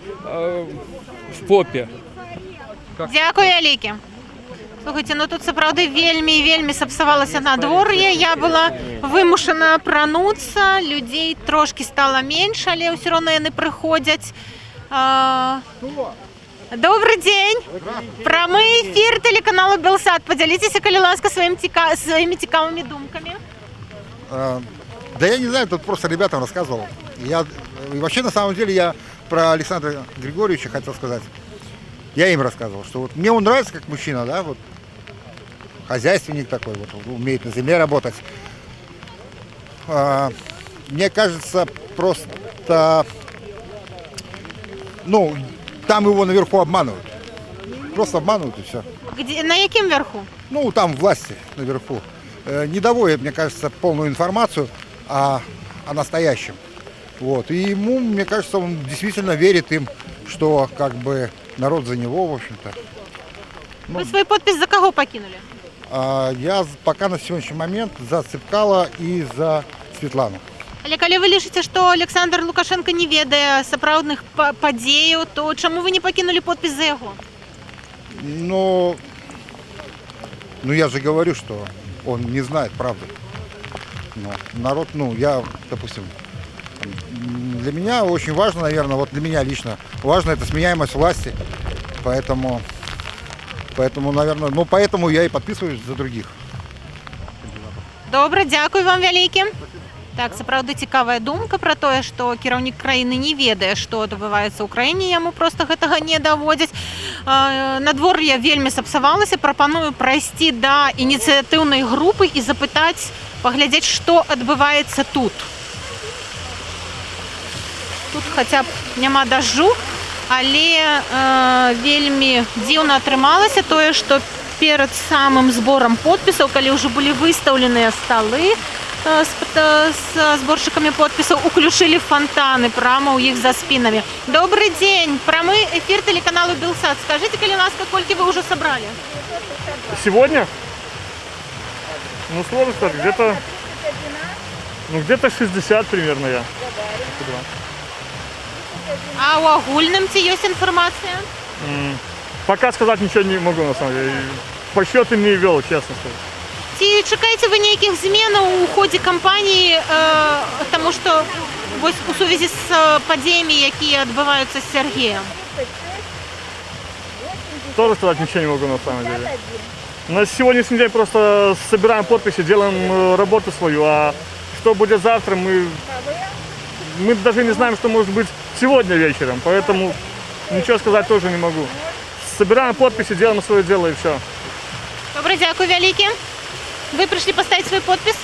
в попе. Дякую вялікі. Слухайте, ну тут сапраўды вельмі сапсавалася надвор'е. Я была вымушана апрануцца, людзей трошки стало менш, але ўсё роўна яны прыходзяць. Добрый день! Прямы эфир телеканалу Белсат. Поделитесь, калі ласка, своими цікавыми думками. Да я не знаю, тут просто ребятам рассказывал. И вообще, на самом деле, я про Александра Григорьевича хотел сказать. Я им рассказывал, что вот мне он нравится как мужчина, да, вот хозяйственник такой, вот умеет на земле работать. Мне кажется, просто, ну, там его наверху обманывают. Просто обманывают и все. На яким верху? Ну, там власти наверху. Не доводят, мне кажется, полную информацию о настоящем. Вот. И ему, мне кажется, он действительно верит им, что как бы народ за него, в общем-то. Вы свой подпись за кого покинули? Я пока на сегодняшний момент за Цыпкала и за Светлану. Але калі вы лічыце, што Александр Лукашенко не ведае сапраўдных падзеяў, то чаму вы не пакінулі подпіс за яго? Ну, я же говорю, что он не знает правды. Но народ, допустим, для меня очень важно, наверное, вот для меня лично, важно это сменяемость власти. Поэтому, наверное, поэтому я и подписываюсь за других. Добре, дякую вам вялікі. Так, сапраўды цікавая думка пра тое, што кіраўнік краіны не ведае, што адбываецца ў краіне, яму проста гэтага не даводзяць. Надвор'е вельмі сапсавалася, прапаную прайсці да ініцыятыўнай групы і запытаць, паглядзець, што адбываецца тут. Тут хаця б няма дажджу, але вельмі дзіўна атрымалася тое, што перад самым зборам подпісаў, калі ўжо былі выстаўленыя сталы с сборщиками подписов, уключили фонтаны прямо у их за спинами. Добрый день, прямой эфир телеканалу Белсат. Скажите, коли ласка, сколько вы уже собрали? Сегодня? Ну, сложно сказать, где-то 60 примерно я. А у огульном есть информация? Пока сказать ничего не могу, на самом деле. По счету не вел, честно сказать. Ці чекаєте ви ніяких змін у ході кампанії, тому що ось у сувязі з подіями, які відбуваються з Сергієм? Тоже сказать ничего не могу, на самом деле. На сегодняшний день просто собираем подписи, делаем работу свою, а что будет завтра, мы даже не знаем, что может быть сегодня вечером, поэтому ничего сказать тоже не могу. Собираем подписи, делаем свое дело и все. Добре, дякую велике. Вы пришли поставить свой подпис?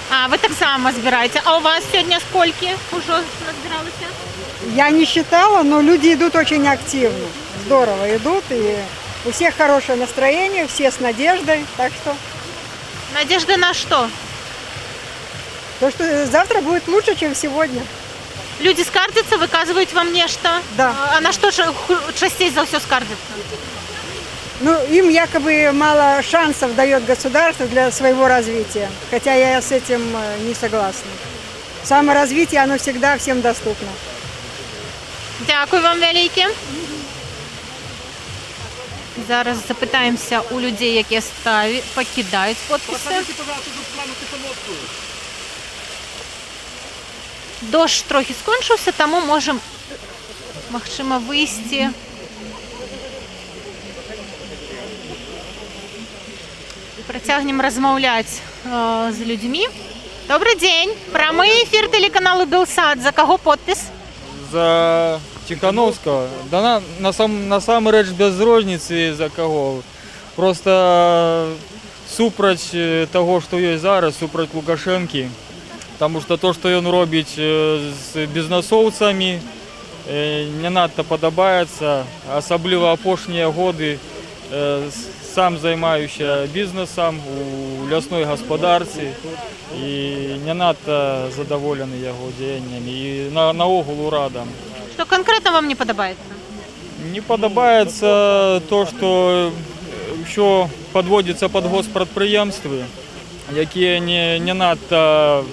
А, вы так само збираете. А у вас сегодня сколько уже назбиралось? Я не считала, но люди идут очень активно. Здорово идут, и у всех хорошее настроение, все с надеждой, так что... Надежда на что? То, что завтра будет лучше, чем сегодня. Люди скардятся, выказывают вам нечто? Да. А на что частей за все скардятся? Ну, им якобы мало шансов дает государство для своего развития, хотя я с этим не согласна. Саморазвитие, оно всегда всем доступно. Дякую вам велике. Зараз запитаємося у людей, які покидають підписи. Дощ трохи скончився, тому можемо, можливо, вийти. Працягнем размаўляць з людьми. Добрый день. Прямой эфир телеканалу Белсат. За кого подпис? За Тихановского. Да насамрэч без розніцы за кого. Просто супраць того, што ёсць зараз, супраць Лукашэнкі. Потому что то, што ён робіць з бізнесоўцамі, не надта падабаецца, асабліва апошнія годы. Сам займаюся бізнесом у лясной гаспадарцы і не надта задаволены яго дзеяннямі і наогул урадам. Что конкретно вам не подобается? Не подобаецца то, што ўсё падводзіцца пад госпрадпрыемствы, якія не надта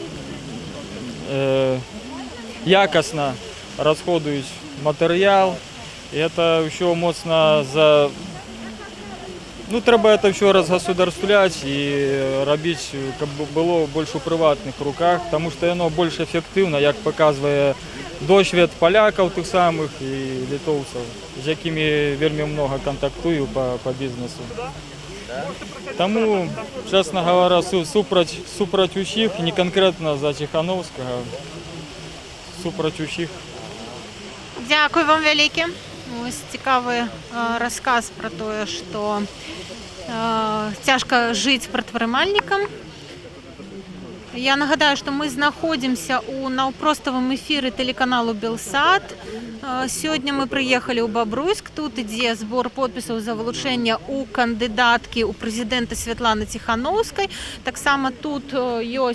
якасна расходуюць матэрыял. І это ўсё моцна за... Ну, трэба это все разгосударствлять и робить, каб было больше у прыватных руках, потому что оно больше эффективно, як показывае досвед полякаў тых самых и литовцев, с якими вельмі много контактую по бизнесу. Тому, честно говоря, супраць усіх, не конкретно за Тихановского, супраць усіх. Дякую вам велике. Ось цікавий розказ про те, що тяжко жити предпринимальникам. Я нагадаю, що ми знаходимося у наўпроставым эфіры телеканалу Белсат. Сьогодні ми приїхали у Бобруйск. Тут іде збор підписів за вилучення у кандидатки у президенти Світлани Тихановської. Так само тут є,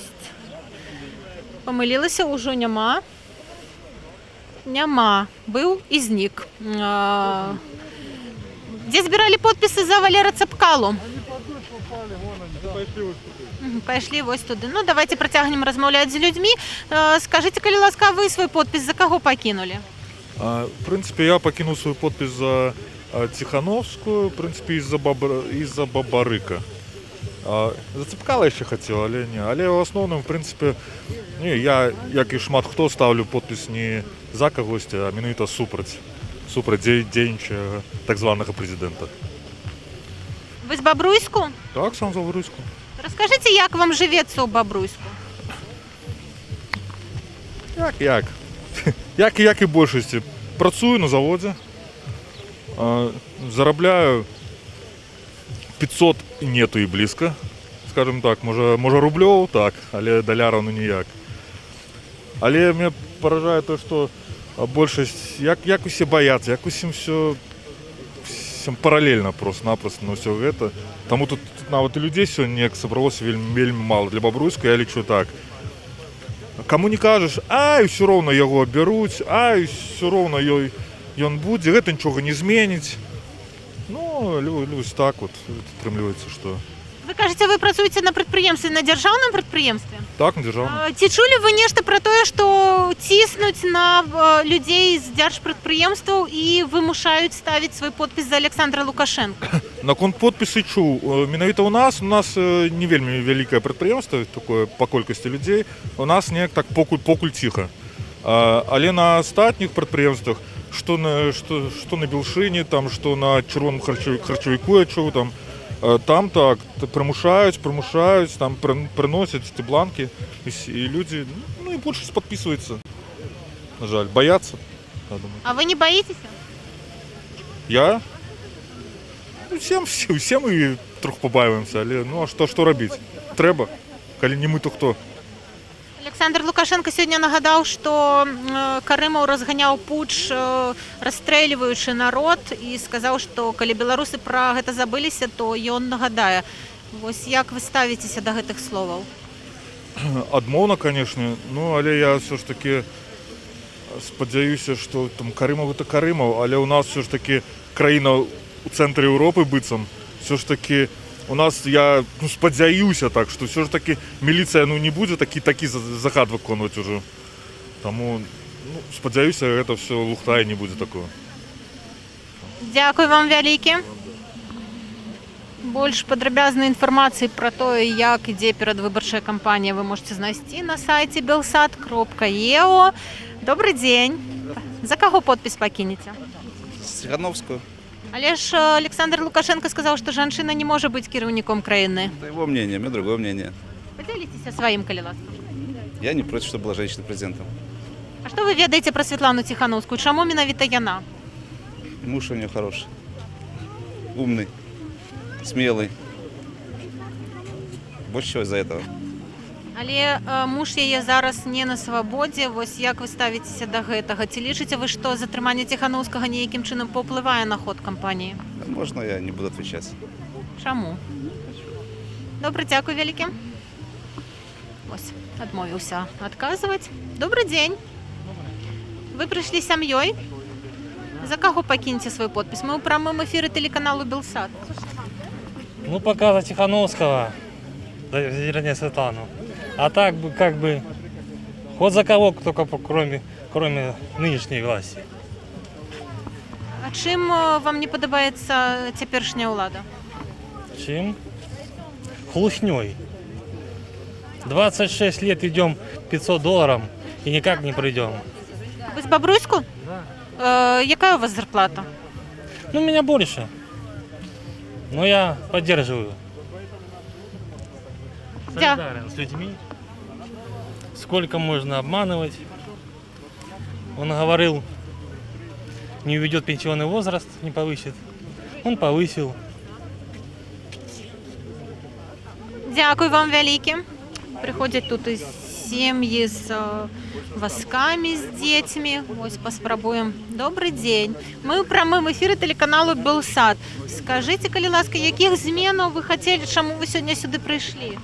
помилилася, уже нема. Няма. Был и зник. Где збирали подписи за Валера Цапкалу? Пошли ось туди. Ну, давайте протягнем размовлять з людьми. Скажите, коли ласка, вы свой подпис за кого покинули? В принципе, я покинул свой подпис за Тихановскую, в принципе, из-за Бабарыка. За Цапкала ще хотів, але в основному, в принципі, я, як і шмат хто, ставлю підпис не за когось, а менавіта супраць дзеючага так званого президента. Ви з Бобруйску? Так, сам з Бобруйску. Розкажіть, як вам живеться у Бобруйску? Як і більшості. Працюю на заводі, заробляю 500 і нету і близько, скажімо так, може рублів, так, але долярів ну ніяк. Але мене поражає те, що більшість, як усі бояться, як усім все всім паралельно просто-напросто на все це. Тому тут навіть і людей сьогодні зібралося вельми мало. Для Бобруйського я лічу так. Кому не кажеш, ай, все одно його беруть, ай, все одно він буде, це нічого не змінить. Ну, люди так от підтримуються, що... Ви кажете, ви працюєте на підприємстві, на державному підприємстві? Так, на державному. Ці чули ви нечто про те, що тиснуть на людей з держпідприємств і вимушають ставити свій підпис за Олександра Лукашенка? На контрподписи чув. Менавіта у нас не вельми велике підприємство, таке по кількості людей, у нас не так покуль тихо. Але на остальних підприємствах, що на Білшині, там, що на червоному харчовику я чув, там так, примушають, там приносять ці бланки, і люди, ну і більшість підписується. На жаль, бояться. А ви не боїтеся? Я? Всі ми трохи побаюємося, але ну а що робити? Треба, коли не ми, то хто? Олександр Лукашенко сьогодні нагадав, що Каримов розганяв путч, розстрілюючи народ, і сказав, що коли білоруси про це забилися, то він нагадає. Ось як ви ставитеся до цих слов? Адмовно, звісно, ну, але я все ж таки сподіваюся, що там Каримов – це Каримов, але у нас все ж таки країна у центрі Європи бицем, все ж таки у нас, я сподіваюся так, що все ж таки міліція не буде такий заход виконувати вже. Тому сподіваюся, це все лухта і не буде такого. Дякую вам велике. Більш подробязної інформації про те, як іде передвиборча кампанія, ви можете знайти на сайті belsat.eu. Добрий день. За кого підпис покинете? Тихановскую. Але ж Олександр Лукашенко сказав, що жінка не може бути керівником країни. Это его мнение, у меня другое мнение. Поделитесь своїм, коли ласка. Я не против, чтобы была женщина президентом. А що ви ведаєте про Світлану Тихановську? Чому менавіта яна? Муж у нее хороший, умный, смелый. Больше всего из-за этого. Але муж її зараз не на свободі. Ось як ви ставитеся до цього? Чи лічите ви, що затримання Тихановського ніяким чином попливає на ход кампанії? Можно я не буду отвечать? Чому? Добре, дякую велике. Ось, відмовився відказувати. Добрий день. Ви прийшли з сім'єю? За кого покинете свій підпис? Ми у прямому ефірі телеканалу Белсат. Ну, пока за Тихановского, вернее, Светлану. А так бы, как бы, хоть за кого, только кроме нынешней власти. А чим вам не подобається теперішня влада? Чем? Хлушней. 26 лет идем $500 и никак не придем. Ви з Бобруйську? Да. Яка у вас зарплата? Ну, меня больше. Но я поддерживаю. Солидарен с людьми. Сколько можно обманывать. Он говорил, не уведет пенсионный возраст, не повысит. Он повысил. Дякую вам велике. Приходять тут і сім'ї з восками, з дітьми. Ось поспробуємо. Добрий день. Ми у прямому ефірі телеканалу Белсат. Скажіть, коли ласка, яких змін ви хотіли, чому ви сьогодні сюди прийшли?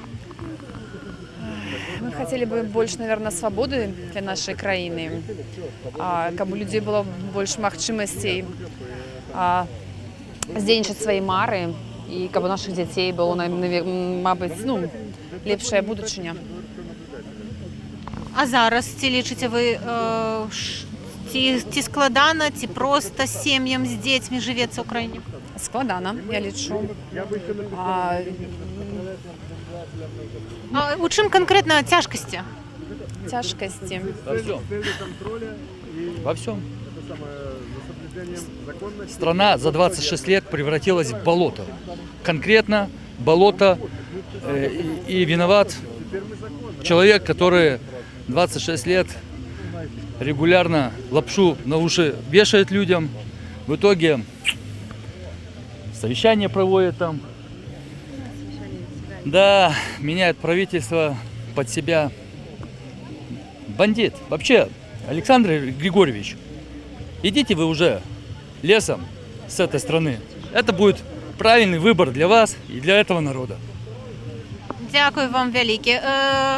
Мы хотели бы больше, наверное, свободы для нашей краины, как бы у людей было больше магчимостей здзейнічаць свои мары, и как бы у наших детей было, мабуть, лепшая будучыня. А зараз ці лічите ви, ці складана, ці просто сім'ям з дітьми живеться в Україні? Складана, я лічу. А у чим конкретно тяжкості? Тяжкости. Во всем. Страна за 26 лет превратилась в болото. Конкретно болото, и виноват человек, который 26 лет регулярно лапшу на уши вешает людям. В итоге совещание проводят там. Да, меняет правительство под себя. Бандит. Вообще, Александр Григорьевич, идите вы уже лесом с этой страны. Это будет правильный выбор для вас и для этого народа. Дякую вам вялікі.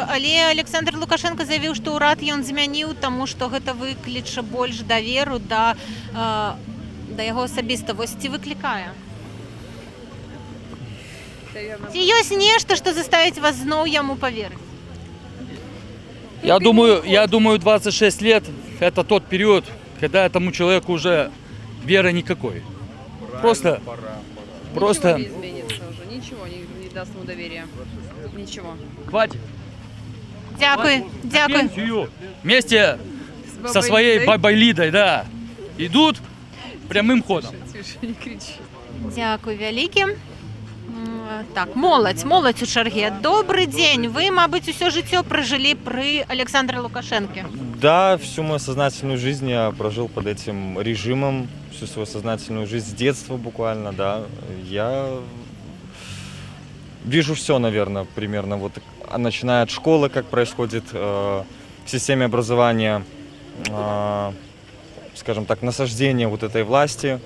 Але Александр Лукашенко заявіў, што ўрад ён змяніў, таму што гэта выкліча больш даверу да яго асабіста. Вось ці выклікае? Ці ёсць нешта, што заставіць вас зноў яму паверыць? Я думаю, 26 лет – это тот период, когда этому человеку уже веры никакой. Просто. Ничего не изменится уже, ничего не даст ему доверия. Ничего. Хватит. Дякую, дякую. Пенсию вместе со своей бабой Лидой, да, идут прямым ходом. Тише, не кричи. Дякую вялікі. Так, моладзь у чарге. Добрый день. Вы, мабыць, усё жыццё прожили при Александре Лукашенке. Да, всю мою сознательную жизнь я прожил под этим режимом, всю свою сознательную жизнь с детства буквально, да. Я вижу все, наверное, примерно вот, начиная от школы, как происходит в системе образования, скажем так, насаждение вот этой власти.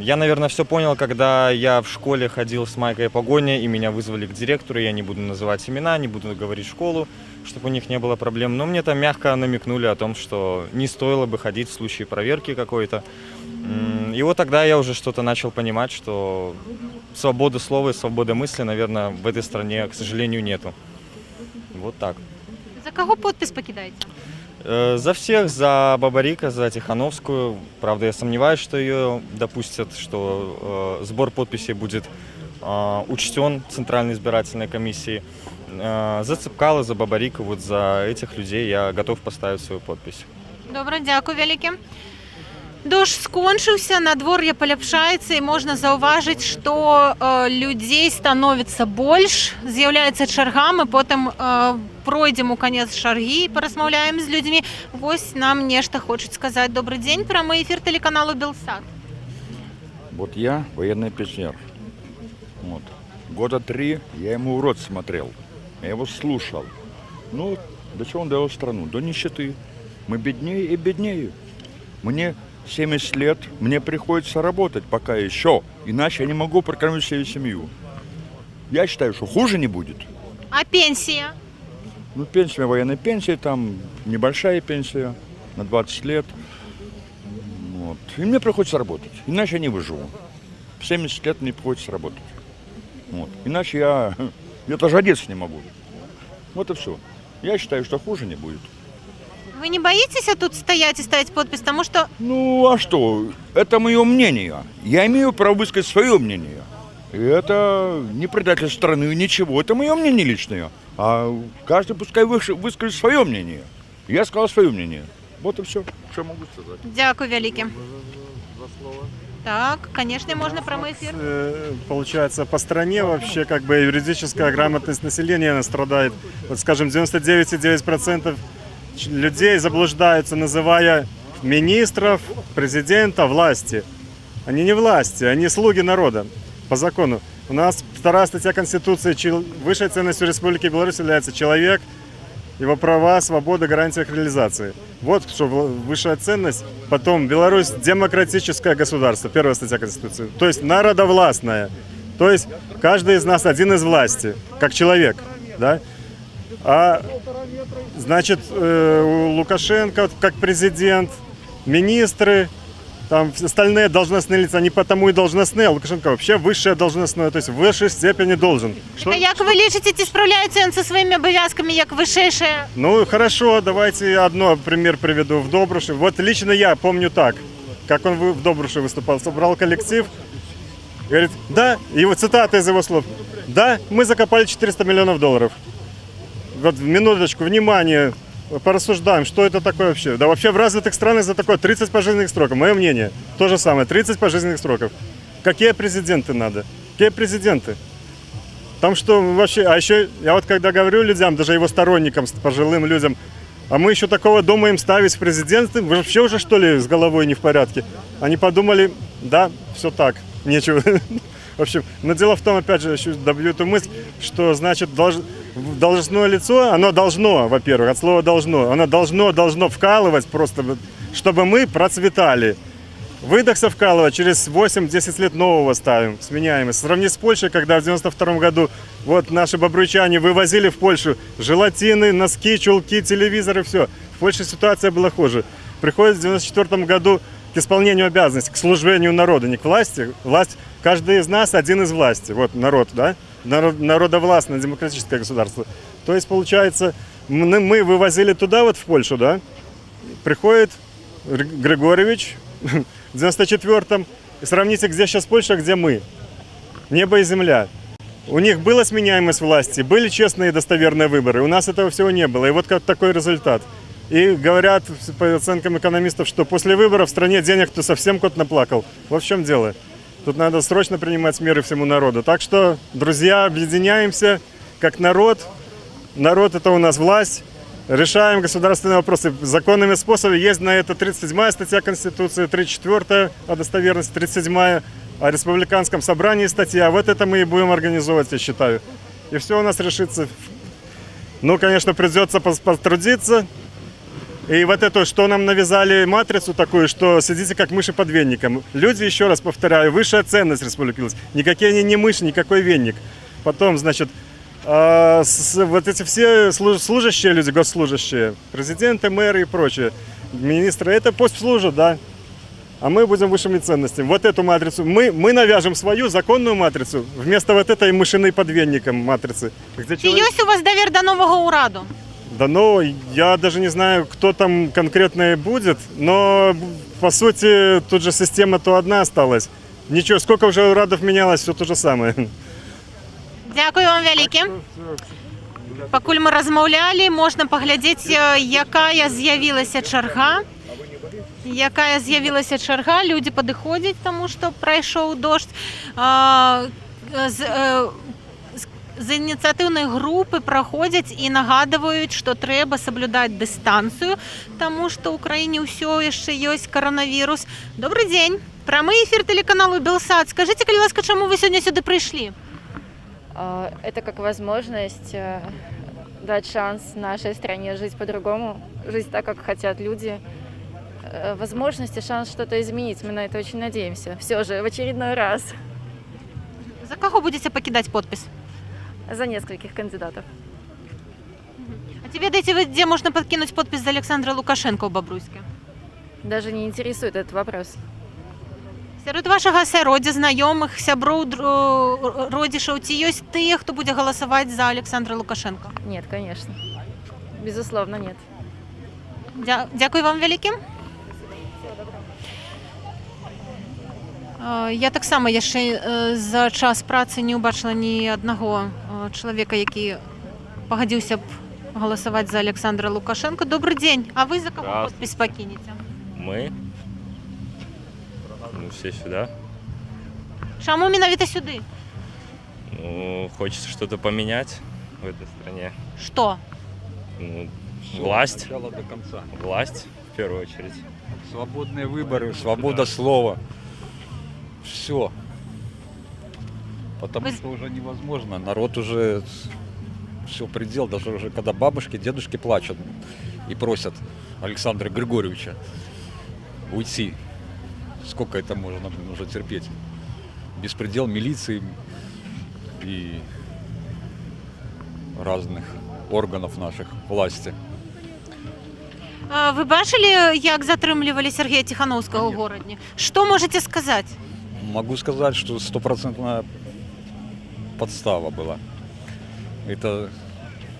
Я, наверное, все понял, когда я в школе ходил с майкой погони, и меня вызвали к директору. Я не буду называть имена, не буду говорить школу, чтобы у них не было проблем. Но мне там мягко намекнули о том, что не стоило бы ходить в случае проверки какой-то. И вот тогда я уже что-то начал понимать, что свободы слова и свободы мысли, наверное, в этой стране, к сожалению, нету. Вот так. За кого подпись покидаете? За всех, за Бабарика, за Тихановскую. Правда, я сомневаюсь, что ее допустят, что сбор подписей будет учтен Центральной избирательной комиссией. За Цепкала, за Бабарика, вот за этих людей я готов поставить свою подпись. Добре, дякую вялікі. Дождь скончыўся, надвор'е паляпшаецца, і можна заўважыць, што людзей становіцца больш, з'яўляецца чарга, мы потым пройдзем у канец чаргі і паразмаўляем з людзьмі. Вось нам нешта хочуць сказаць. Добрый день, прямой эфир телеканалу Белсат. Вот я военный пенсионер. Вот. Года 3 я ему в рот смотрел, я его слушал. Ну, до чего он довел страну? До нищеты. Мы беднее и беднее. Мне 70 лет, мне приходится работать пока еще, иначе я не могу прокормить свою семью. Я считаю, что хуже не будет. А пенсия? Ну, пенсия, военная пенсия, там небольшая пенсия на 20 лет. Вот. И мне приходится работать, иначе я не выживу. В 70 лет мне приходится работать. Вот. Иначе я даже одеться не могу. Вот и все. Я считаю, что хуже не будет. Вы не боитесь тут стоять и ставить подпись, потому что... Ну, а что? Это мое мнение. Я имею право высказать свое мнение. И это не предатель страны, ничего. Это мое мнение личное. А каждый пускай выскажет свое мнение. Я сказал свое мнение. Вот и все, что могу сказать. Дякую вялікі. Так, конечно, можно прямой эфир. Получается, по стране вообще как бы юридическая грамотность населения она страдает. Вот, скажем, 99,9% людей заблуждаются, называя министров, президента власти. Они не власти, они слуги народа по закону. У нас 2 статья Конституции: высшей ценностью Республики Беларусь является человек, его права, свобода, гарантия их реализации. Вот что высшая ценность. Потом Беларусь демократическое государство, 1 статья Конституции. То есть народовластное. То есть каждый из нас один из власти, как человек, да? А значит, Лукашенко как президент, министры, там остальные должностные лица, они потому и должностные, а Лукашенко вообще высшее должностное, то есть в высшей степени должен. Так, а як вы лічыце, ці спраўляецца ён со своими обовязками, як высшейшее? Ну хорошо, давайте одно пример приведу. В Добруше, вот лично я помню так, как он в Добруше выступал, собрал коллектив, говорит, да, его цитата из его слов, да, мы закопали $400 миллионов. Вот минуточку, внимание, порассуждаем, что это такое вообще. Да вообще в развитых странах за такое 30 пожизненных сроков. Мое мнение, то же самое, 30 пожизненных сроков. Какие президенты надо? Какие президенты? Там что вообще, а еще, я вот когда говорю людям, даже его сторонникам, пожилым людям, А мы еще такого думаем ставить в президенты. Вы вообще уже, что ли, с головой не в порядке? Они подумали, да, все так, нечего. В общем, но дело в том, опять же, еще добью эту мысль, что, значит, должностное лицо, оно должно, во-первых, от слова должно, оно должно вкалывать просто, чтобы мы процветали. Выдохся вкалывать, через 8-10 лет нового ставим, сменяемый. Сравни с Польшей, когда в 92 году вот наши бобруйчане вывозили в Польшу желатины, носки, чулки, телевизоры, все. В Польше ситуация была хуже. Приходит в 94 году к исполнению обязанностей, к служению народу, не к власти. Власть, каждый из нас один из власти. Вот народ, да? Народовластное демократическое государство. То есть, получается, мы вывозили туда, вот в Польшу, да? Приходит Григорьевич в 94-м. Сравните, где сейчас Польша, где мы. Небо и земля. У них была сменяемость власти, были честные и достоверные выборы. У нас этого всего не было. И вот как такой результат. И говорят, по оценкам экономистов, что после выборов в стране денег-то совсем кот наплакал. Вот в чем дело. Тут надо срочно принимать меры всему народу. Так что, друзья, объединяемся как народ. Народ — это у нас власть. Решаем государственные вопросы законными способами. Есть на это 37-я статья Конституции, 34-я о достоверности, 37-я о республиканском собрании статья. Вот это мы и будем организовывать, я считаю. И все у нас решится. Ну, конечно, придется потрудиться. И вот это, что нам навязали матрицу такую, что сидите как мыши под венником. Люди, еще раз повторяю, высшая ценность республики. Никакие они не мыши, никакой венник. Потом, значит, вот эти все служащие люди, госслужащие, президенты, мэры и прочие, министры, это пусть служат, да. А мы будем высшими ценностями. Вот эту матрицу, мы навяжем свою законную матрицу, вместо вот этой мышиной под венником матрицы. Чи є у вас довір до нового ураду? Да ну, я даже не знаю, кто там конкретно будет, но по сути тут же система-то одна осталась. Ничего, сколько уже урадов менялось, все то же самое. Дякую вам велике. Пакуль ми розмовляли, можна поглядіти, яка з'явилася черга. Люди підходять, тому що пройшов дощ. З ініціативної групи проходять і нагадують, що треба соблюдати дистанцію, тому що в Україні все ще є коронавірус. Добрий день. Прямий ефір телеканалу Белсат. Скажіть, будь ласка, чому ви сьогодні сюди прийшли? Это как возможность дать шанс нашей стране жить по-другому, жить так, как хотят люди. Возможность и шанс что-то изменить. Мы на это очень надеемся. Все же, в очередной раз. За кого будете покидать подпись? За нескольких кандидатов. А тебе дайте вы, где можно подкинуть подпись за Александра Лукашенко в Бобруйске? Даже не интересует этот вопрос. Серед вашого асяроддя, знайомих, сяброў, родичаў, ці ёсць тыя, хто будзе галасаваць за Александра Лукашенко? Нет, конечно. Безусловно, нет. Дякую вам вялікі. Я таксама яшчэ за час працы не ўбачыла ні аднаго чалавека, які пагадзіўся б галасаваць за Александра Лукашенко. Добрый день. А вы за кого подпись покинете? Мы? Ну, все сюда. Чаму менавіта сюды? Ну, хочется что-то поменять в этой стране. Что? Ну, власть. От начала до конца. Власть, в первую очередь. Свободные выборы, свобода слова. Все. Потому что уже невозможно. Народ уже все предел. Даже уже когда бабушки, дедушки плачут и просят Александра Григорьевича уйти. Сколько это можно уже терпеть? Беспредел милиции и разных органов наших власти. Ви бачили, як затрымлівалі Сергея Тихановского в городе? Что можете сказать? Могу сказать, что 100% подстава была. Это,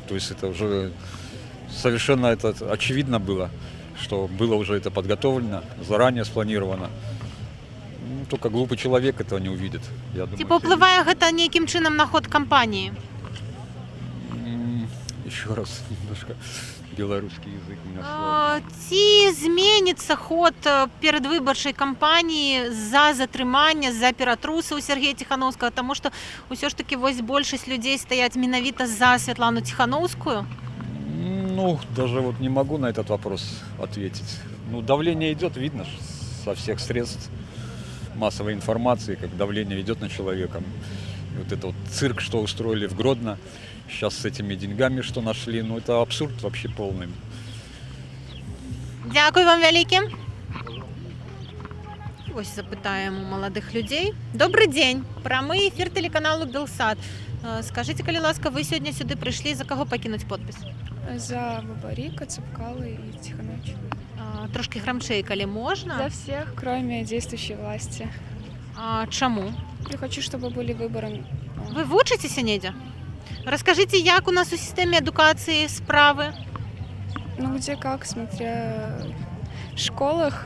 то есть это уже совершенно это очевидно было, что было уже это подготовлено, заранее спланировано. Ну, только глупый человек этого не увидит. Я думаю, Типа впливає гэта нейкім чынам на ход кампании? Еще раз немножко белорусский язык меня Ці зменіцца ход перадвыбарчай кампаніі з-за затрымання, з-за ператрусаў Сергея Тихановского, тому што ўсё ж таки вось большасць людзей стаяць менавіта за Святлану Тихановскую? Ну, даже вот не могу на этот вопрос ответить. Ну, давление идет, видно со всех средств массовой информации, как давление идет на человека. И вот это вот цирк, что устроили в Гродно, сейчас с этими деньгами, что нашли, ну, это абсурд вообще полный. Дякую вам велике. Ось запитаємо молодих людей. Добрий день. Прямий ефір телеканалу Білсат. Скажіть, коли ласка, ви сьогодні сюди прийшли, за кого покинуть підпис? За Бабарика, Цепкала и Тихонович. Трошки громче, коли можна. За всех, кроме действующей власти. А чому? Я хочу, чтобы были выборы. Ви вчитеся, Недя? Розкажіть, як у нас у системі едукації справи? Ну, где как, смотря в школах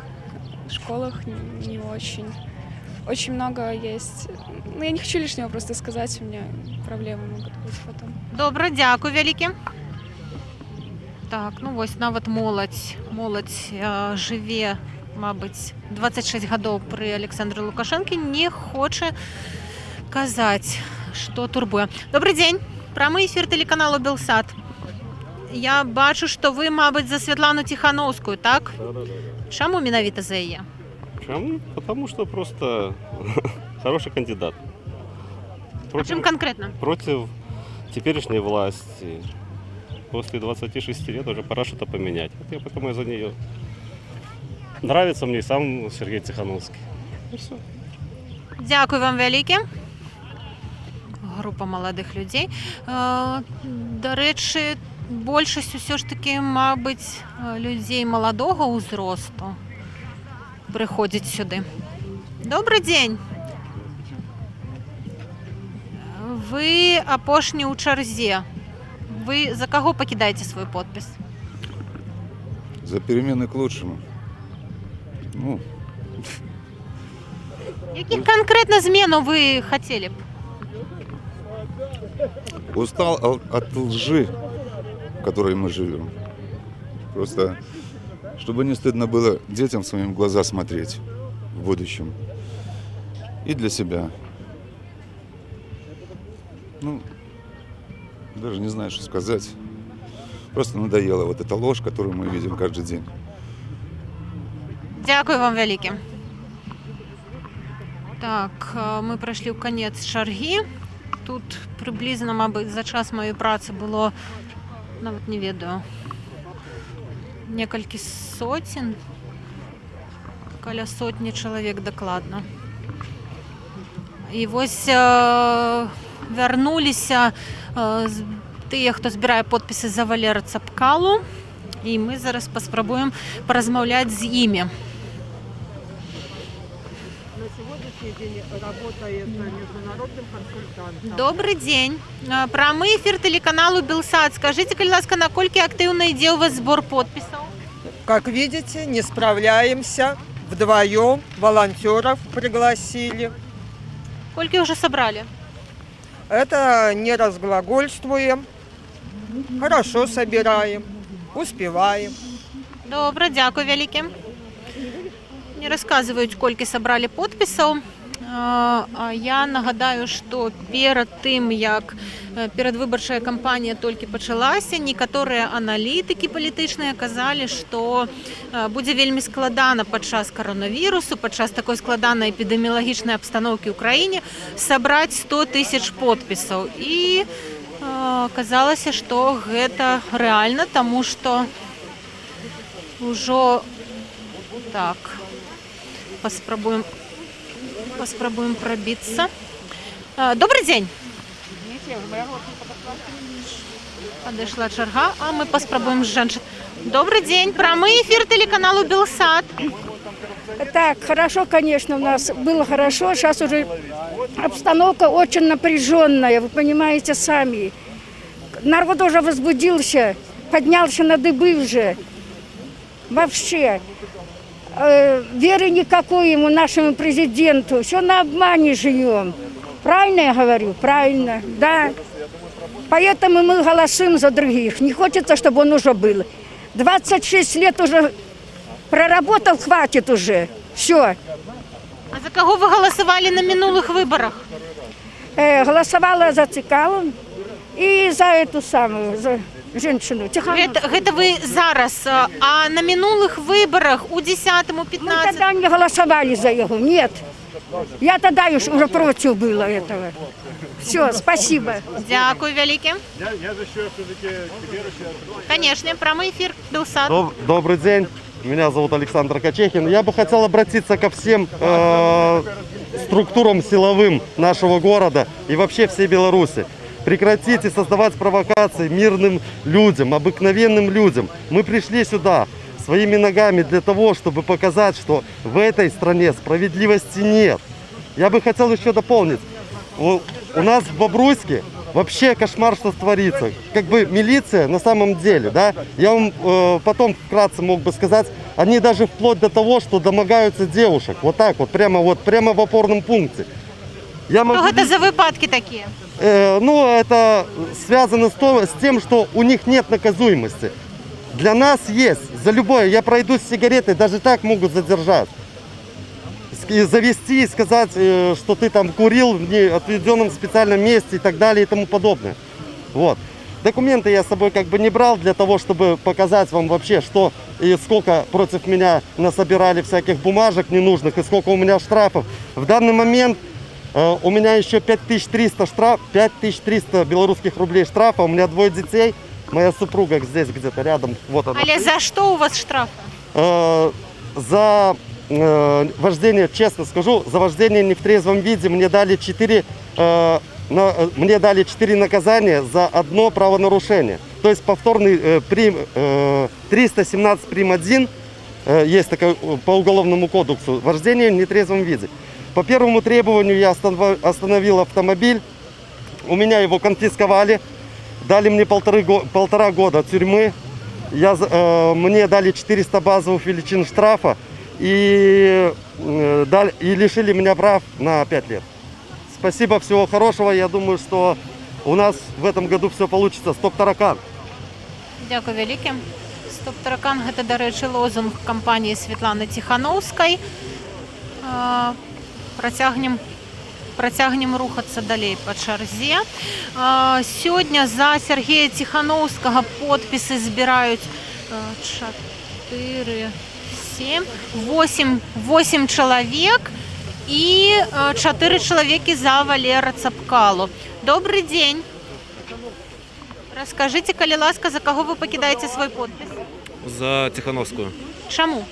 не очень. Очень много есть. Ну, я не хочу лишнего просто сказать, у меня проблемы могут быть потом. Добре, дякую велике. Так, ну ось навіть молодь живе, мабуть, 26 років при Олександрі Лукашенко, не хоче казати, що турбує. Добрий день, прямий ефір телеканалу Білсат. Я бачу, що ви, мабуть, за Світлану Тихановську, так? Да. Чому менавіта за її? Почему? Потому что просто хороший кандидат. Чим конкретно? Против теперешней власти. После 26 лет уже пора что-то поменять. Вот я потому и за нее. Нравится мне сам Сергей Тихановский. И все. Дякую вам велике. Група молодих людей. До речі, більшість все ж таки, мабуть, людей молодого узросту приходять сюди. Добрий день. Ви апошні у черзі. Ви за кого покидаєте свій підпис? За перемены к лучшему. Ну, Які конкретно зміну ви хотіли б? устал от лжи, в которой мы живем. Просто, чтобы не стыдно было детям своим в глаза смотреть в будущем. И для себя. Ну, даже не знаю, что сказать. Просто надоела вот эта ложь, которую мы видим каждый день. Дякую вам велике. Так, ми пройшли в кінець черги. Тут приблизно, мабуть, за час моєї праці було, навіть не ведаю, некалькі сотень, каля сотні чоловік докладно. І ось вернулися ті, хто збирає підписи за Валера Цепкалу. І ми зараз спробуємо порозмовляти з ними. На сегодняшний день работает международным консультантом. Добрий день. Прямий ефір телеканалу Білсат. Скажіть, будь ласка, наскільки активно йде у вас збір підписів? Как видите, не справляемся. Вдвоем волонтеров пригласили. Сколько уже собрали? Это не разглагольствуем. Хорошо собираем. Успеваем. Добре, дякую велике. Не розказують, скільки собрали підписів. А я нагадаю, що перед тим, як передвиборча кампанія тільки почалася, некоторі аналітики політичні казали, що буде вельми складано підчас коронавірусу, підчас такої складаної епідеміологічної обстановки в Україні, зібрати 100 тисяч підписів. І казалося, що це реально, тому що вже так, Попробуем пробиться. Добрый день. Подошла черга, а мы попробуем с женщин. Добрый день. Прямой эфир телеканалу Белсат. Так, хорошо, конечно, у нас было хорошо. Сейчас уже обстановка очень напряженная, вы понимаете сами. Народ уже возбудился, поднялся на дыбы уже. Вообще. Веры никакой ему, нашему президенту. Все на обмане живем. Правильно я говорю? Правильно, да. Поэтому мы голосуем за других. Не хочется, чтобы он уже был. 26 лет уже проработал, хватит уже. Все. А за кого вы голосовали на минулых выборах? Голосовала за Цикалу и за эту самую, женщину, Тихановскую. Гэта вы зараз, а на минулых выборах у 10-му, Мы 15-му... тогда не голосовали за его, нет. Я тогда уже против было этого. Все, спасибо. Дякую вялікі. Я же еще все-таки Конечно, прямой эфир Белсат. Добрый день, меня зовут Александр Кочехин. Я бы хотел обратиться ко всем структурам силовым нашего города и вообще всей Беларуси. Прекратите создавать провокации мирным людям, обыкновенным людям. Мы пришли сюда своими ногами для того, чтобы показать, что в этой стране справедливости нет. Я бы хотел еще дополнить. У нас в Бобруйске вообще кошмар, что творится. Как бы милиция на самом деле, да, я вам потом вкратце мог бы сказать, они даже вплоть до того, что домогаются девушек. Вот так вот, прямо в опорном пункте. Что это за выпадки такие? Это связано с тем, что у них нет наказуемости. Для нас есть. За любое. Я пройду с сигаретой, даже так могут задержать. И завести и сказать, что ты там курил в неотведенном специальном месте и так далее и тому подобное. Вот. Документы я с собой как бы не брал для того, чтобы показать вам вообще, что и сколько против меня насобирали всяких бумажек ненужных и сколько у меня штрафов. В данный момент у меня еще 5300 белорусских рублей штрафа, у меня 2 детей, моя супруга здесь где-то рядом. Вот она. Але за что у вас штраф? За вождение, честно скажу, за вождение не в трезвом виде мне дали 4 наказания за одно правонарушение. То есть повторный прим 317 прим 1, есть такой по уголовному кодексу, вождение в нетрезвом виде. По первому требованию я остановил автомобиль, у меня его конфисковали, дали мне полтора года тюрьмы, мне дали 400 базовых величин штрафа и лишили меня прав на 5 лет. Спасибо, всего хорошего, я думаю, что у нас в этом году все получится. Стоп таракан! Дякую вялікі. Стоп таракан – гэта, дарэчы, лозунг кампаніі Святланы Ціханаўскай. Працягнем рухацца далей па чарзе. Сёння за Сергея Ціханаўскага подпісы збіраюць 8 чалавек і 4 чалавекі за Валера Цапкалу. Добрый день. Расскажите, калі ласка, за кого вы покидаете свой подпись? За Тихановскую. Чему?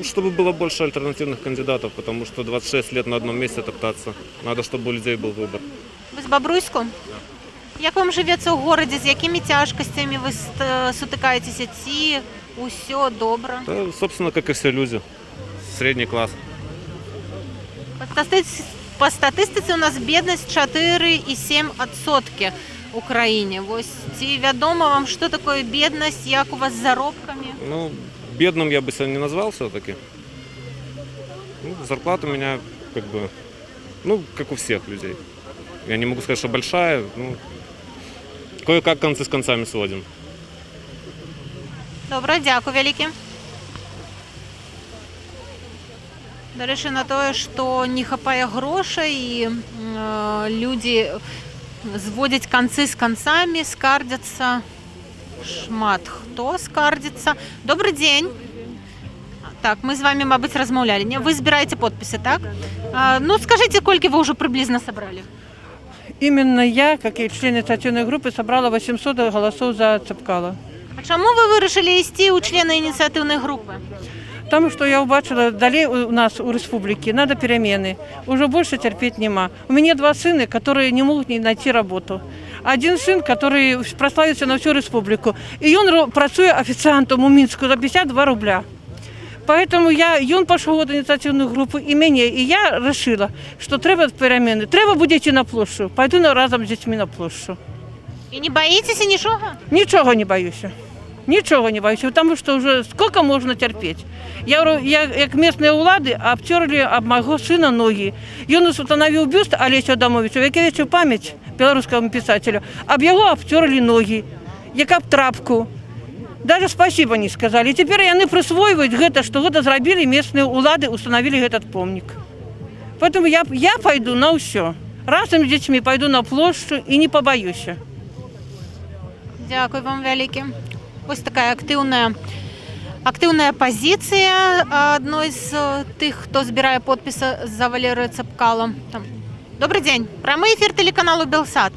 Чтобы было больше альтернативных кандидатов, потому что 26 лет на одном месте топтаться. Надо, чтобы у людей был выбор. Вы з Бобруйску? Да. Як вам живеться у городе, з якими тяжкостями ви сутикаєтеся? Ці усё добре? Да, собственно, как и все люди. Средний класс. По статистиці у нас бедность 4,7% в Україні. Ось ці відомо вам, що таке бедность, як у вас з заробками? Бедным я бы себя не назвал все-таки. Зарплата у меня как у всех людей. Я не могу сказать, что большая, кое-как концы с концами сводим. Добре, дякую вялікі. До речі, на тое, што не хапае грошай і людзі зводзяць канцы з канцамі, скардзяцца. Шмат хто скардзіцца. Добрый день. Так, мы с вами, мабуть, размаўлялі. Вы збираете подписи, так? Скажите, колькі вы уже приблизно собрали? Именно я, как и член инициативной группы, собрала 800 голосов за Цапкала. А чому ви вирішили йти у члени ініціативної групи? Тому що я побачила, далі у нас у республіки треба переміни. Уже більше терпіти нема. У мене 2 сини, які не можуть знайти роботу. Один сын, который прославился на всю республику. И он працует официантом у Минска за 52 рубля. Поэтому он пошел в инициативную группу и меня. И я решила, что треба перемены. Треба буде йти на площу. Пойду разом з дітьми на площу. И не боитесь ничего? Ничего не боюсь. Ничего не боюсь, потому что уже сколько можно терпеть. Я как местные улады обтерли об моего сына ноги. И он установил бюст Олесю Адамовичу, увековечив память белорусскому писателю, об его обтерли ноги, як об трапку. Даже спасибо не сказали. И теперь они присвоивают это, что это сделали местные улады, установили этот помник. Поэтому я пойду на все. Разом с детьми пойду на площадь и не побоюсь. Дякую вам велике. Ось така активна позиція одної з тих, хто збирає підписи за Валерію Цепкало. Добрий день. Прямий ефір телеканалу Белсат.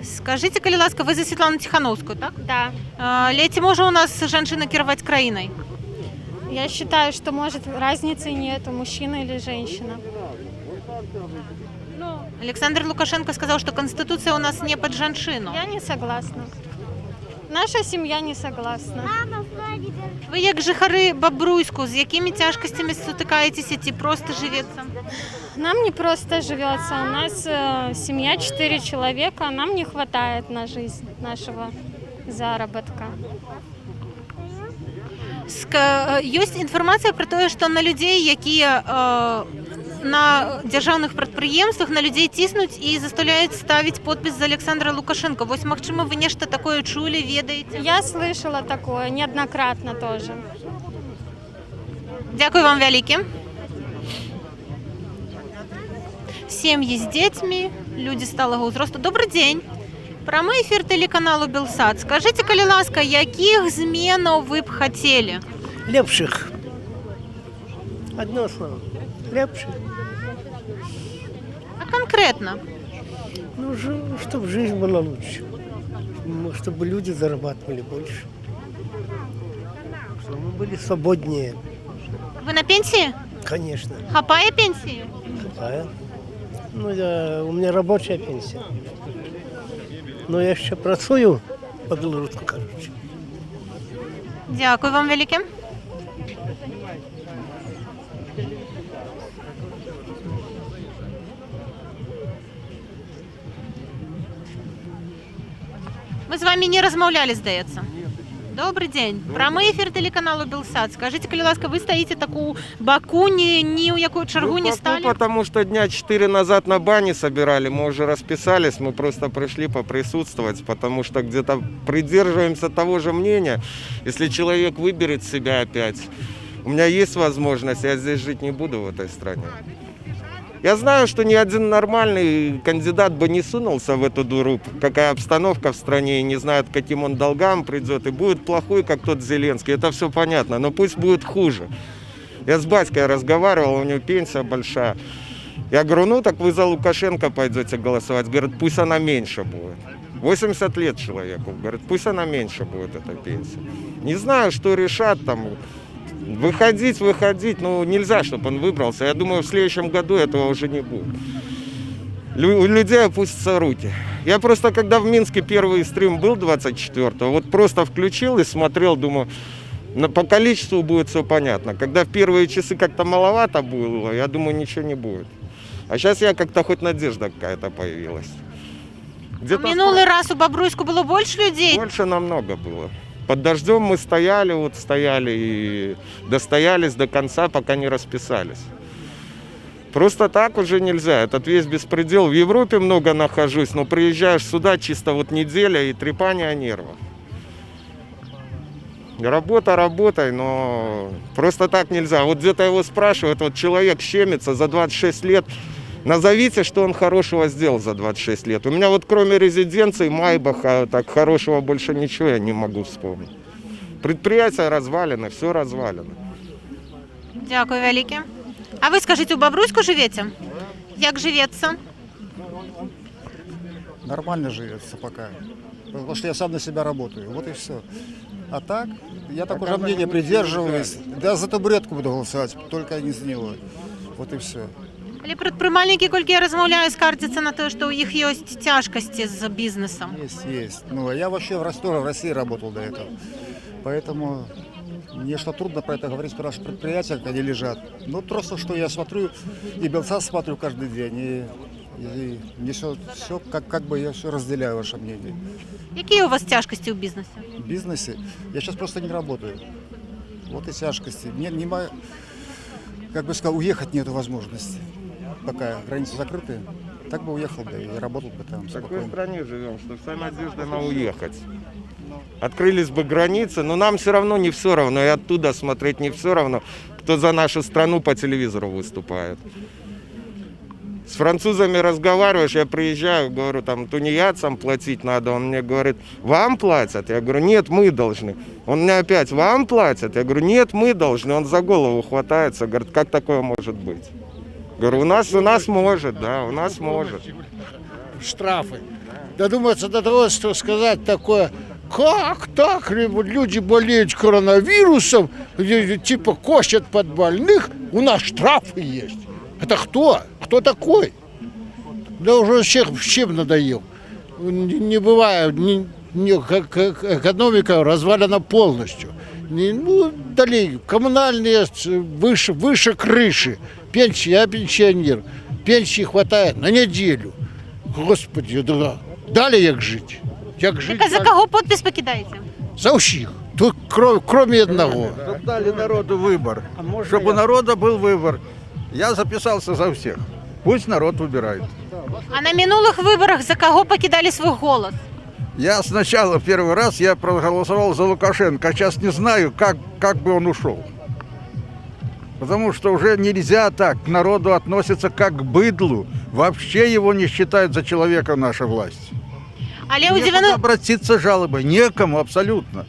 Скажите, коли ласка, вы за Светлану Тихановскую, так? Да. Лети, може у нас женщина керовать краиной? Я считаю, что может разницы нет, мужчина или женщина. Александр Лукашенко сказал, что Конституция у нас не под женщину. Я не согласна. Наша семья не согласна. Ви як жихари Бобруйську, з якими тяжкостями стикаєтеся, ті просто живеться? Нам не просто живется. У нас семья 4 человека, нам не хватает на жизнь нашего заработка. Ёсць інфармацыя пра тое, што на людзей, якія на дзяржаўных прадпрыемствах на людзей ціснуць і заставляюць ставіць подпіс за Александра Лукашенко. Вось, магчыма, вы нешта такое чулі, ведаеце? Я слышала такое неоднократно тоже. Дякую вам вялікі. Сем'і з дзецьмі, людзі сталага ўзросту. Добрый дзень. Прамы эфір телеканалу Белсат. Скажите, калі ласка, якіх зменаў вы б хацелі? Лепших. Одно слово. Лепших. А конкретно? Ну, чтобы жизнь была лучше. Чтобы люди зарабатывали больше. Чтобы мы были свободнее. Вы на пенсии? Конечно. Хапае пенсии? Хапае. Ну, у меня рабочая пенсия. Но я ще працюю по-білоруську кажучи. Дякую вам велике. Мы с вами не размаўлялі, здаецца. Добрый день. Прамы эфир телеканалу Белсат. Скажите, коли ласка, вы стоите таку баку, ни у якую чергу не стали? Потому что дня 4 назад на бане собирали, мы уже расписались, мы просто пришли поприсутствовать, потому что где-то придерживаемся того же мнения. Если человек выберет себя опять, у меня есть возможность, я здесь жить не буду в этой стране. Я знаю, что ни один нормальный кандидат бы не сунулся в эту дуру, какая обстановка в стране, и не знает, к каким он долгам придет, и будет плохой, как тот Зеленский, это все понятно, но пусть будет хуже. Я с батькой разговаривал, у него пенсия большая. Я говорю, ну так вы за Лукашенко пойдете голосовать, говорит, пусть она меньше будет. 80 лет человеку, говорит, пусть она меньше будет, эта пенсия. Не знаю, что решат там. Выходить, но нельзя, чтобы он выбрался. Я думаю, в следующем году этого уже не будет. У людей опустятся руки. Я просто, когда в Минске первый стрим был 24-го, вот просто включил и смотрел, думаю, по количеству будет все понятно. Когда в первые часы как-то маловато было, я думаю, ничего не будет. А сейчас я как-то хоть надежда какая-то появилась. Минулый раз у Бобруйску было больше людей? Больше намного было. Под дождем мы стояли и достоялись до конца, пока не расписались. Просто так уже нельзя, этот весь беспредел. В Европе много нахожусь, но приезжаешь сюда, чисто вот неделя и трепание нервов. Работа работой, но просто так нельзя. Вот где-то его спрашивают, вот человек щемится за 26 лет, назовите, что он хорошего сделал за 26 лет. У меня вот кроме резиденции, Майбаха, так хорошего больше ничего я не могу вспомнить. Предприятия развалины, все развалено. Дякую велике. А вы скажите, у Бобруйску живете? Як живется? Нормально живется пока. Потому что я сам на себя работаю. Вот и все. А так, я такого же мнения придерживаюсь. Да за табуретку буду голосовать, только не за него. Вот и все. Але предпринимальники, кольки я размовляю, скардятся на то, что у них есть тяжкости с бизнесом. Есть. Ну, я вообще в Ростове, в России работал до этого. Поэтому мне что трудно про это говорить, про наши предприятия, как они лежат. Ну, просто, что я смотрю, и Белсат смотрю каждый день, и мне все как бы я все разделяю ваше мнение. Какие у вас тяжкости в бизнесе? В бизнесе? Я сейчас просто не работаю. Вот и тяжкости. Мне не могу, как бы сказал, уехать нету возможности. Пока границы закрыты, так бы уехал бы и работал бы там. В такой стране живем, что вся надежда на уехать. Открылись бы границы, но нам все равно не все равно, и оттуда смотреть не все равно, кто за нашу страну по телевизору выступает. С французами разговариваешь, я приезжаю, говорю, там тунеядцам платить надо. Он мне говорит, вам платят? Я говорю, нет, мы должны. Он мне опять, вам платят? Я говорю, нет, мы должны. Он за голову хватается, говорит, как такое может быть? Говорю, у нас может, да, у нас может. Штрафы. Додуматься до того, что сказать такое, как так, люди болеют коронавирусом, типа косят под больных, у нас штрафы есть. Это кто? Кто такой? Да уже всем надоел. Не бывает, экономика развалена полностью. Далее, коммунальные выше крыши, пенсии, я пенсионер, пенсии хватает на неделю. Господи, да. Далі як жити? Так, а за кого подпись покидаете? За усіх. Тут кроме одного. Щоб дали народу вибір. Щоб у народу був вибір. Я записався за всіх. Пусть народ вибирає. А на минулых выборах за кого покидали свой голос? Я сначала первый раз я проголосовал за Лукашенко, а сейчас не знаю, как бы он ушел. Потому что уже нельзя так к народу относиться как к быдлу. Вообще его не считают за человека наша власть. Але у Некуда обратиться с жалобой, некому абсолютно.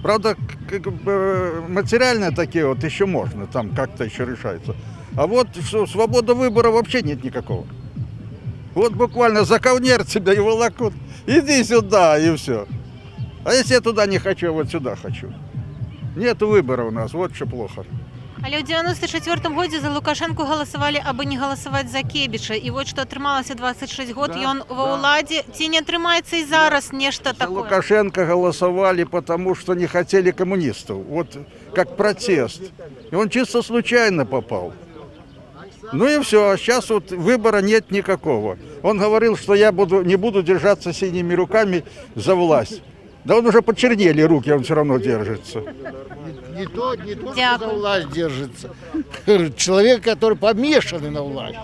Правда, как бы материальные такие вот еще можно, там как-то еще решается. А вот свобода выбора вообще нет никакого. Вот буквально за ковнер тебя и волокут. Иди сюда, и все. А если я туда не хочу, а вот сюда хочу. Нету выбора у нас, вот что плохо. Але ў 94 годзе за Лукашенко галасавалі, абы не галасаваць за Кебіча. І вот што атрымалася 26 год, ён ва ўладзе. Ці не атрымаецца і зараз нешта такое? Лукашенко голосовали, потому что не хотели коммунистов. Вот как протест. И он чисто случайно попал. Ну и все, а сейчас вот выбора нет никакого. Он говорил, что я не буду держаться синими руками за власть. Да он уже почернели руки, он все равно держится. Не только за власть держится. Человек, который помешанный на власти.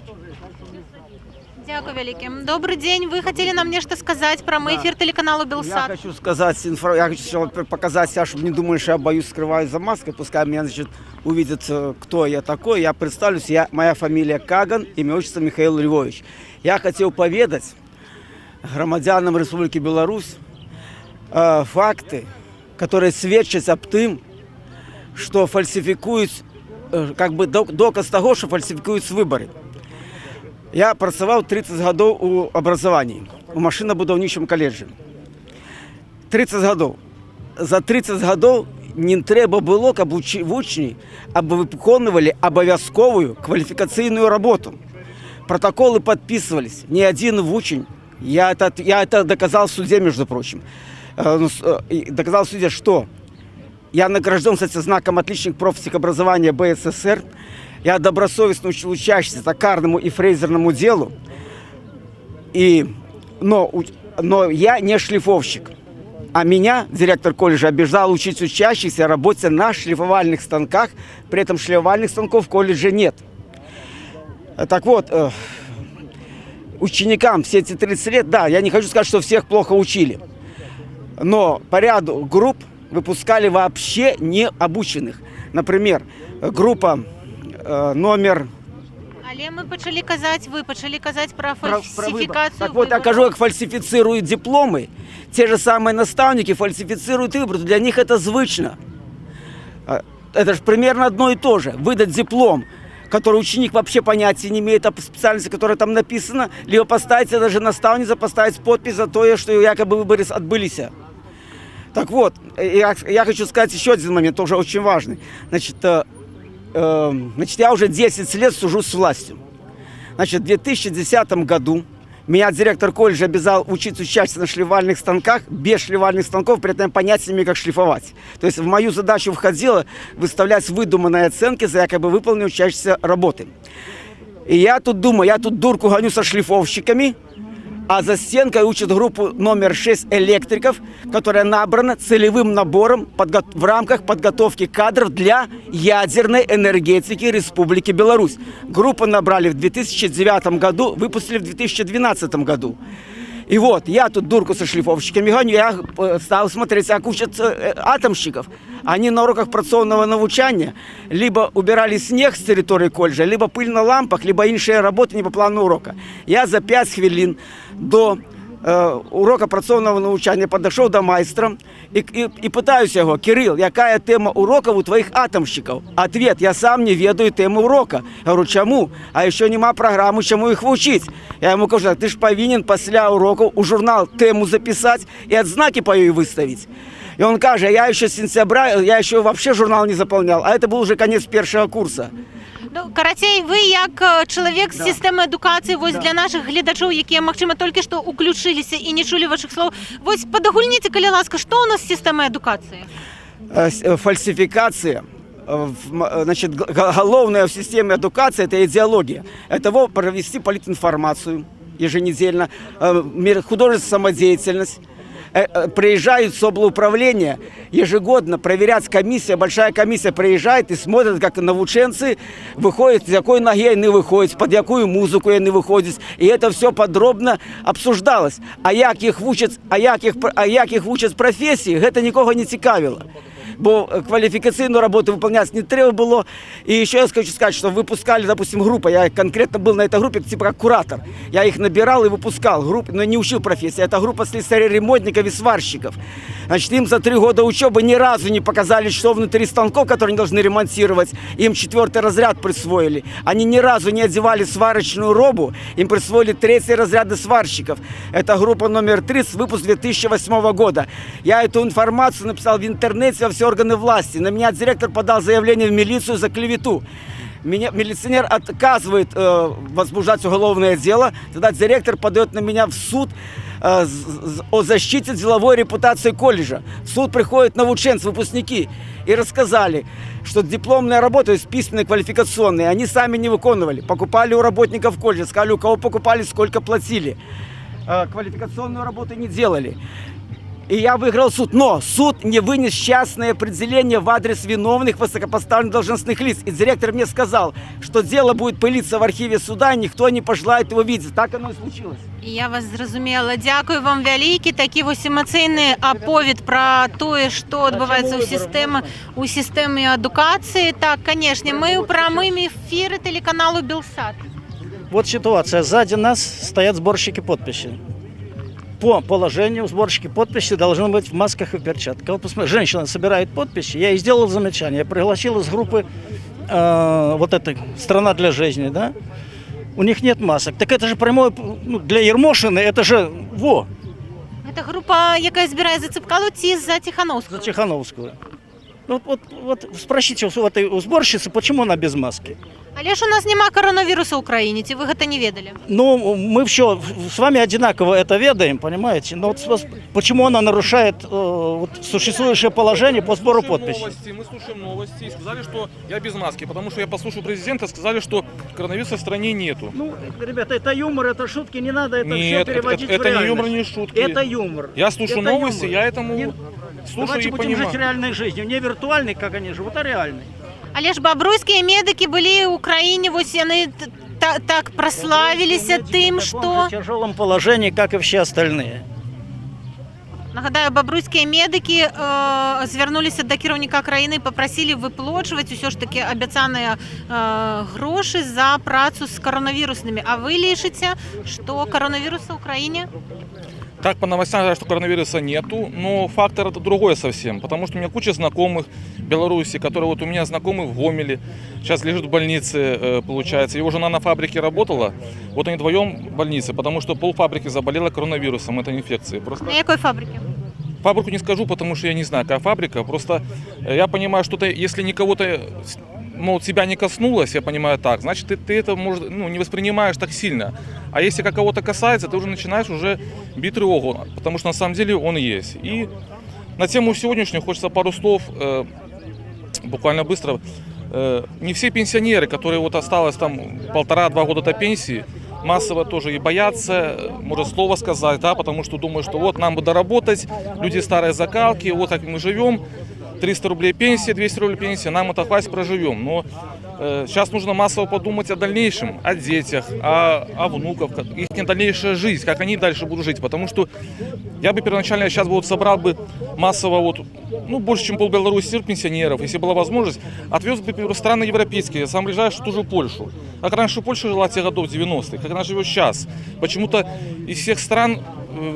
Дякую велике. Добрый день. Вы хотели нам нечто сказать про эфир телеканалу Белсат? Я хочу сказать, я хочу показать себя, чтобы не думали, что я боюсь, скрываюсь за маской. Пускай меня, значит, увидят, кто я такой. Я представлюсь, моя фамилия Каган, имя отчество Михаил Львович. Я хотел поведать громадянам Республики Беларусь факты, которые свідчать об тым, что фальсификуюць, как бы доказ того, что фальсификуюць выборы. Я працаваў 30 гадоў у абразаванні, у машынабудаўнічым каледжы. 30 гадоў. За 30 гадоў не трэба было, каб вучні выконвалі абавязковую кваліфікацыйную работу. Протоколы подписывались. Ни один вучень. Я это доказал в суде, между прочим. Доказал в суде, что я награжден, кстати, знаком «Отличник профтехобразования БССР». Я добросовестно учащийся токарному и фрезерному делу. Но я не шлифовщик. А меня директор колледжа обязал учить учащихся работе на шлифовальных станках. При этом шлифовальных станков в колледже нет. Так вот, ученикам все эти 30 лет, да, я не хочу сказать, что всех плохо учили. Но по ряду групп выпускали вообще не обученных. Например, группа номер... Але мы вы почали казать про фальсификацию. Так вот, я кажу, как фальсифицируют дипломы. Те же самые наставники фальсифицируют выборы. Для них это звычно. Это же примерно одно и то же. Выдать диплом, который ученик вообще понятия не имеет о специальности, которая там написана, либо поставить, даже наставница поставить подпись за то, что якобы выборы отбылись. Так вот, я хочу сказать еще один момент, тоже очень важный. Значит, я уже 10 лет сужу с властью. Значит, в 2010 году меня директор колледжа обязал учиться учащаться на шлифовальных станках, без шлифовальных станков, при этом понятия не имею, как шлифовать. То есть в мою задачу входило выставлять выдуманные оценки за якобы выполненные учащиеся работы. И я тут думаю, я тут дурку гоню со шлифовщиками, а за стенкой учат группу номер 6 электриков, которая набрана целевым набором в рамках подготовки кадров для ядерной энергетики Республики Беларусь. Группу набрали в 2009 году, выпустили в 2012 году. И вот, я тут дурку со шлифовщиками гоню, я стал смотреть, как учат атомщиков. Они на уроках працовного навчання либо убирали снег с территории колледжа, либо пыль на лампах, либо іншие роботи не по плану урока. Я за 5 хвилин до урока працовного навчання подошел до майстра и пытаюсь его: Кирилл, какая тема урока у твоих атомщиков? Ответ: я сам не ведаю тему урока. Я говорю, чему? А еще нема программы, чему их учить. Я ему говорю, ты ж повинен после уроков у журнал тему записать и отзнаки по ней выставить. И он каже, я еще с сентября, я еще вообще журнал не заполнял, а это был уже конец первого курса. Ну, Карацей, ви як чоловік з системи едукації, ось для наших глядачів, які, можливо, тільки що уключилися і не чули ваших слов, ось подогульните, коли ласка, що у нас з системою едукації? Фальсификация. Значит, головное в системе эдукации – это идеология. Это провести политинформацию еженедельно, художественная самодеятельность. Приезжают с облуправления ежегодно проверять комиссия, большая комиссия приезжает и смотрит, как навченцы выходят, с какой ноги они выходят, под какую музыку они выходят. И это все подробно обсуждалось. А як їх вчать професії, это никого не цікавило. Бо квалификационную работу выполнять не треба было. И еще я хочу сказать, что выпускали, допустим, группа. Я конкретно был на этой группе, типа как куратор. Я их набирал и выпускал группы, но не учил профессии. Это группа слесарей-ремонтников и сварщиков. Значит, им за 3 года учебы ни разу не показали, что внутри станков, которые они должны ремонтировать. Им 4-й разряд присвоили. Они ни разу не одевали сварочную робу. Им присвоили 3-й разряд сварщиков. Это группа номер 30, выпуск 2008 года. Я эту информацию написал в интернете во все органы власти. На меня директор подал заявление в милицию за клевету. Милиционер отказывает возбуждать уголовное дело. Тогда директор подает на меня в суд о защите деловой репутации колледжа. В суд приходят навченцы, выпускники, и рассказали, что дипломные работы, то есть письменные, квалификационные, они сами не выполняли. Покупали у работников колледжа, сказали, у кого покупали, сколько платили. Квалификационную работу не делали. И я выиграл суд, но суд не вынес частное определение в адрес виновных высокопоставленных должностных лиц. И директор мне сказал, что дело будет пылиться в архиве суда, и никто не пожелает его видеть. Так оно и случилось. Я вас зрозуміла. Дякую вам велике. Такий ось емоційний оповід про те, що відбувається у системі едукації. Так, звісно, ми у прямому ефірі телеканалу Белсат. Вот ситуация. Сзади нас стоят сборщики подписей. По положению сборщики подписи должны быть в масках и перчатках. Вот посмотрите, женщина собирает подписи, я ей сделал замечание, я пригласил из группы вот этой «Страна для жизни», да? У них нет масок. Так это же прямое, для Ермошины, это же, Це група, яка збирає за Ципкалу, ці за Тихановську. За Тихановскую. Вот спросите у сборщицы, почему она без маски. Але ж у нас нема коронавірусу в Україні, ці ви це не ведали? Ну, мы все с вами одинаково это ведаем, понимаете? Но вот почему она нарушает существующее положение по сбору подписей? Мы слушаем новости и сказали, что я без маски, потому что я послушал президента, сказали, что коронавируса в стране нету. Ну, ребята, это юмор, это шутки, не надо это Нет, все переводить в это реальность. не юмор, не шутки. Это юмор. Я слушаю это новости, юмор. я этому слушаю Давайте и будем понимаю. жить реальной жизнью, не виртуальной, как они живут, а реальной. Але ж бабруйські медики були в Україні, ось вони так прославилися тим, що... В таком же тяжелом положении, как и все остальные. Нагадаю, бабруйські медики звернулися до керівника країни і попросили виплачувати все ж таки обіцяні гроші за працю з коронавірусними. А ви лишите, що коронавіруса в Україні? Так, по новостям говорят, что коронавируса нету, но фактор это другой совсем, потому что у меня куча знакомых в Беларуси, которые вот у меня знакомый в Гомеле, сейчас лежит в больнице, получается. Его жена на фабрике работала, вот они вдвоем в больнице, потому что полфабрики заболела коронавирусом, это инфекция. Просто... На какой фабрике? Фабрику не скажу, потому что я не знаю, какая фабрика, просто я понимаю, что если никого-то... тебя не коснулось, я понимаю так, значит, ты это может, не воспринимаешь так сильно. А если как кого-то касается, ты уже начинаешь бить тревогу, потому что на самом деле он есть. И на тему сегодняшнюю хочется пару слов, буквально быстро. Не все пенсионеры, которые вот осталось там 1,5-2 года до пенсии, массово тоже и боятся, может, слово сказать, да, потому что думают, что вот нам бы доработать, люди старой закалки, вот как мы живем. 300 рублей пенсия, 200 рублей пенсия, нам эта власть проживем. Но сейчас нужно массово подумать о дальнейшем, о детях, о внуках, их дальнейшая жизнь, как они дальше будут жить. Потому что я бы первоначально сейчас бы собрал бы массово больше, чем полбеларуси пенсионеров, если была возможность, отвез бы в страны европейские, самое ближайшее, ту же Польшу. Как раньше Польша жила тех годов 90-х, как она живет сейчас. Почему-то из всех стран,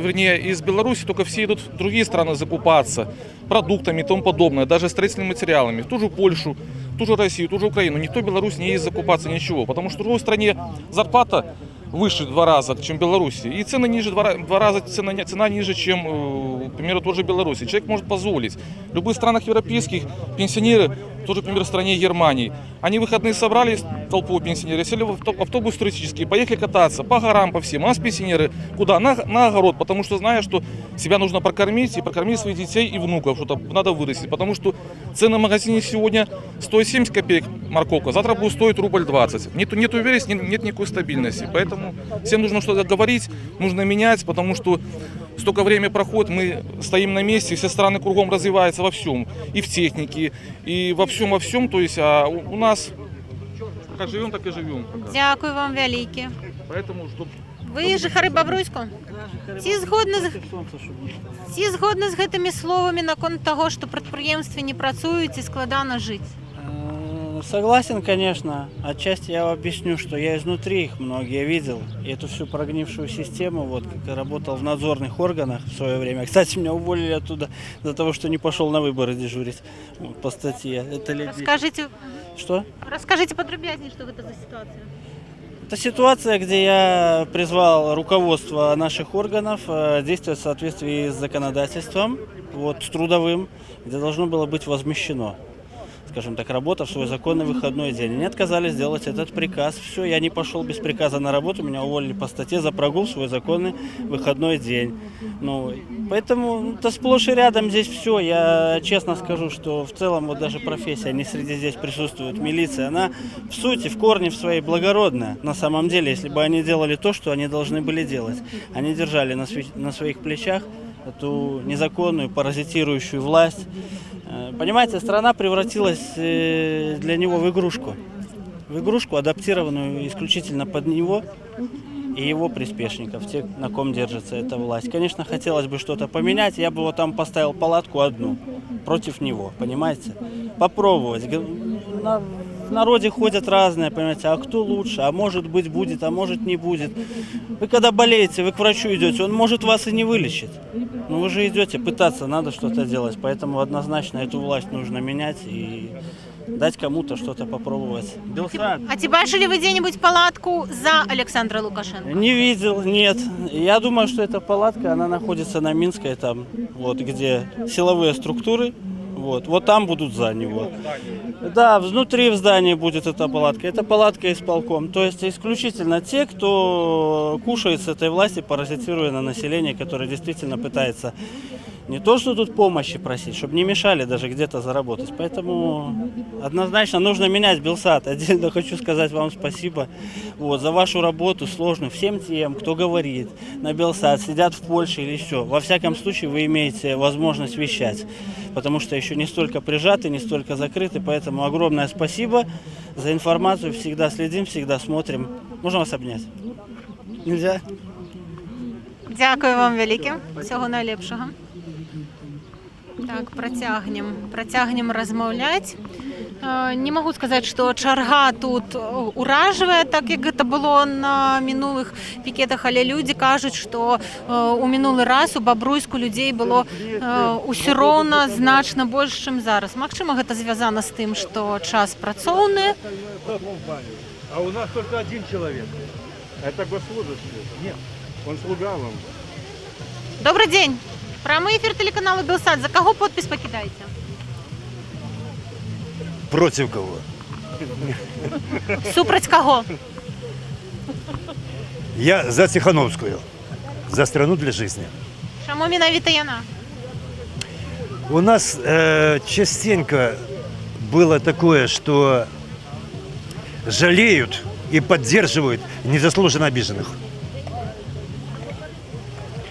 вернее, из Беларуси только все идут в другие страны закупаться продуктами и тому подобное, даже строительными материалами. В ту же Польшу, ту же Россию, ту же Украину. Никто в Беларусь не ездит закупаться ничего, потому что в другой стране зарплата выше в 2 раза, чем в Беларуси. И цены ниже, 2 раза цена ниже, чем, к примеру, тоже в Беларуси. Человек может позволить. В любых странах европейских пенсионеры, тоже, например, в стране Германии, они в выходные собрались, толпу пенсионеров, сели в автобус туристический, поехали кататься по горам, по всем. У нас пенсионеры куда? На огород, потому что знают, что себя нужно прокормить и прокормить своих детей и внуков, что-то надо вырастить. Потому что цены в магазине сегодня стоят 70 копеек морковка, завтра будет стоить рубль 20. Нет уверенности, нет никакой стабильности. Поэтому всем нужно что-то говорить, нужно менять, потому что столько времени проходит, мы стоим на месте, все страны кругом развиваются во всем. И в технике, и во всем. То есть у нас как живем, так и живем. Дякую вам велике. Поэтому, чтобы... Ви жихари Бобруйську? Ці згодні з гэтымі словамі наконт таго, што прадпрыемствы не працуюць і складана жыць? Согласен, конечно. Отчасти я объясню, что я изнутри их многие видел. И эту всю прогнившую систему, вот как работал в надзорных органах в свое время. Кстати, меня уволили оттуда за того, что не пошел на выборы дежурить по статье. Расскажите, что? Расскажите подробнее, что это за ситуация. Это ситуация, где я призвал руководство наших органов действовать в соответствии с законодательством, с трудовым, где должно было быть возмещено, скажем так, работа в свой законный выходной день. Они отказались сделать этот приказ. Все, я не пошел без приказа на работу, меня уволили по статье за прогул в свой законный выходной день. Поэтому это сплошь и рядом здесь все. Я честно скажу, что в целом даже профессия, не среди здесь присутствует милиция, она в сути, в корне в своей благородная. На самом деле, если бы они делали то, что они должны были делать. Они держали на своих плечах эту незаконную, паразитирующую власть. Понимаете, страна превратилась для него в игрушку, адаптированную исключительно под него и его приспешников, тех, на ком держится эта власть. Конечно, хотелось бы что-то поменять, я бы там поставил палатку одну против него, понимаете? Попробовать. В народе ходят разные, понимаете, а кто лучше, а может быть будет, а может не будет. Вы когда болеете, вы к врачу идете, он может вас и не вылечить. Но вы же идете, пытаться надо что-то делать, поэтому однозначно эту власть нужно менять и дать кому-то что-то попробовать. Белсат. А ці бачили вы где-нибудь палатку за Александра Лукашенко? Не видел, нет. Я думаю, что эта палатка, она находится на Минской, там, где силовые структуры. Вот там будут за него. Да, внутри в здании будет эта палатка. Это палатка исполком. То есть исключительно те, кто кушает с этой власти, паразитируя на населении, которое действительно пытается не то, что тут помощи просить, чтобы не мешали даже где-то заработать. Поэтому однозначно нужно менять Белсат. Отдельно хочу сказать вам спасибо за вашу работу сложную. Всем тем, кто говорит на Белсат, сидят в Польше или еще. Во всяком случае, вы имеете возможность вещать. Потому что еще не столько прижаты, не столько закрыты. Поэтому огромное спасибо за информацию. Всегда следим, всегда смотрим. Можно вас обнять? Нельзя? Дякую вам велике. Всього найлепшого. Так, працягнем размаўляць. Не могу сказаць, што чарга тут уражвае, так як гэта было на мінулых пікетах, але людзі кажуць, што у мінулы раз у Бабруйску людзей было ўсё роўна значна больш, чым зараз. Магчыма, гэта звязана з тым, што час працоўны. А у нас только один человек. Это госслужащий. Нет, он слуга вам. Добрый день. Прямой эфир телеканала Белсат. За кого подпись покидаете? Против кого? Супроть кого? Я за Тихановскую. За страну для жизни. Чому менавіта яна? У нас частенько было такое, что жалеют и поддерживают незаслуженно обиженных.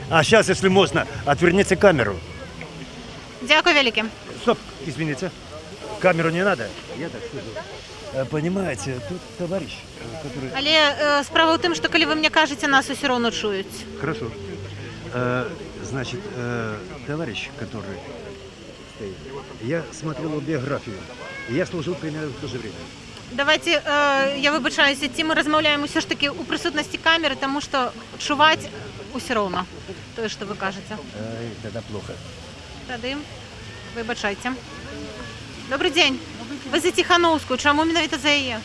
А сейчас, если можно, отверните камеру. Дякую велике. Стоп. Извините, камеру не надо? Я так скажу. Понимаете, тут товарищ, который... Але справа ў тым, што калі вы мне кажаце, нас усё роўно чуюць. Хорошо. Значит, товарищ, который стоит, я смотрел его биографию, и я служил примерно в то же время. Давайте, я вибачаюся, ці ми розмовляємо все ж таки у присутності камери, тому що чувати усе роўно, те, що ви кажете. Тогда плохо. Тады, вибачайте. Добрий день. Ви за Тихановську, чому менавіта за яе?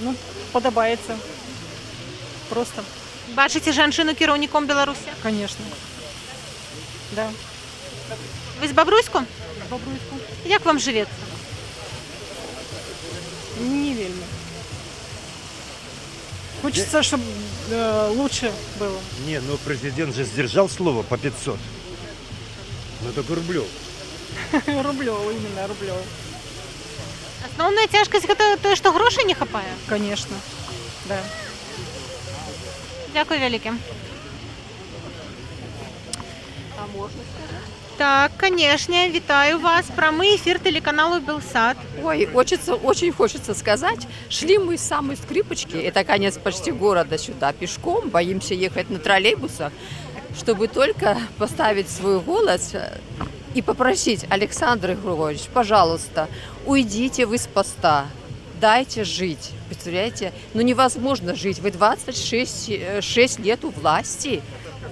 Ну, подобається. Просто. Бачите жанчыну кіраўніком Беларусі? Конечно. Да. Ви з Бобруйську? Бобруйську. Як вам живеться? Не вельми. Хочется, чтобы лучше было. Не, ну президент же сдержал слово по 500. Ну только рублев. Рублёво, именно рублёво. Основная тяжкость гэта тое, што грошай не хапае? Конечно, да. Дякую вялікі. А можно сказать? Так, конечно, вітаю вас. Прямий ефір телеканалу Белсат. Ой, очень хочется сказать, шли мы с самой скрипочки, это конец почти города сюда пешком, боимся ехать на троллейбусах, чтобы только поставить свой голос и попросить: Александр Григорьевич, пожалуйста, уйдите вы с поста, дайте жить. Представляете, ну невозможно жить, вы 26 лет у власти,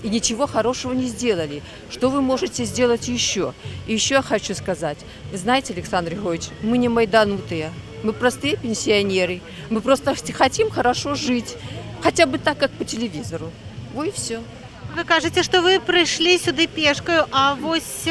и ничего хорошего не сделали. Что вы можете сделать еще? И еще я хочу сказать, вы знаете, Александр Григорьевич, мы не майданутые, мы простые пенсионеры, мы просто хотим хорошо жить, хотя бы так, как по телевизору. Вот и все. Ви кажете, що ви прийшли сюди пешкою, а ось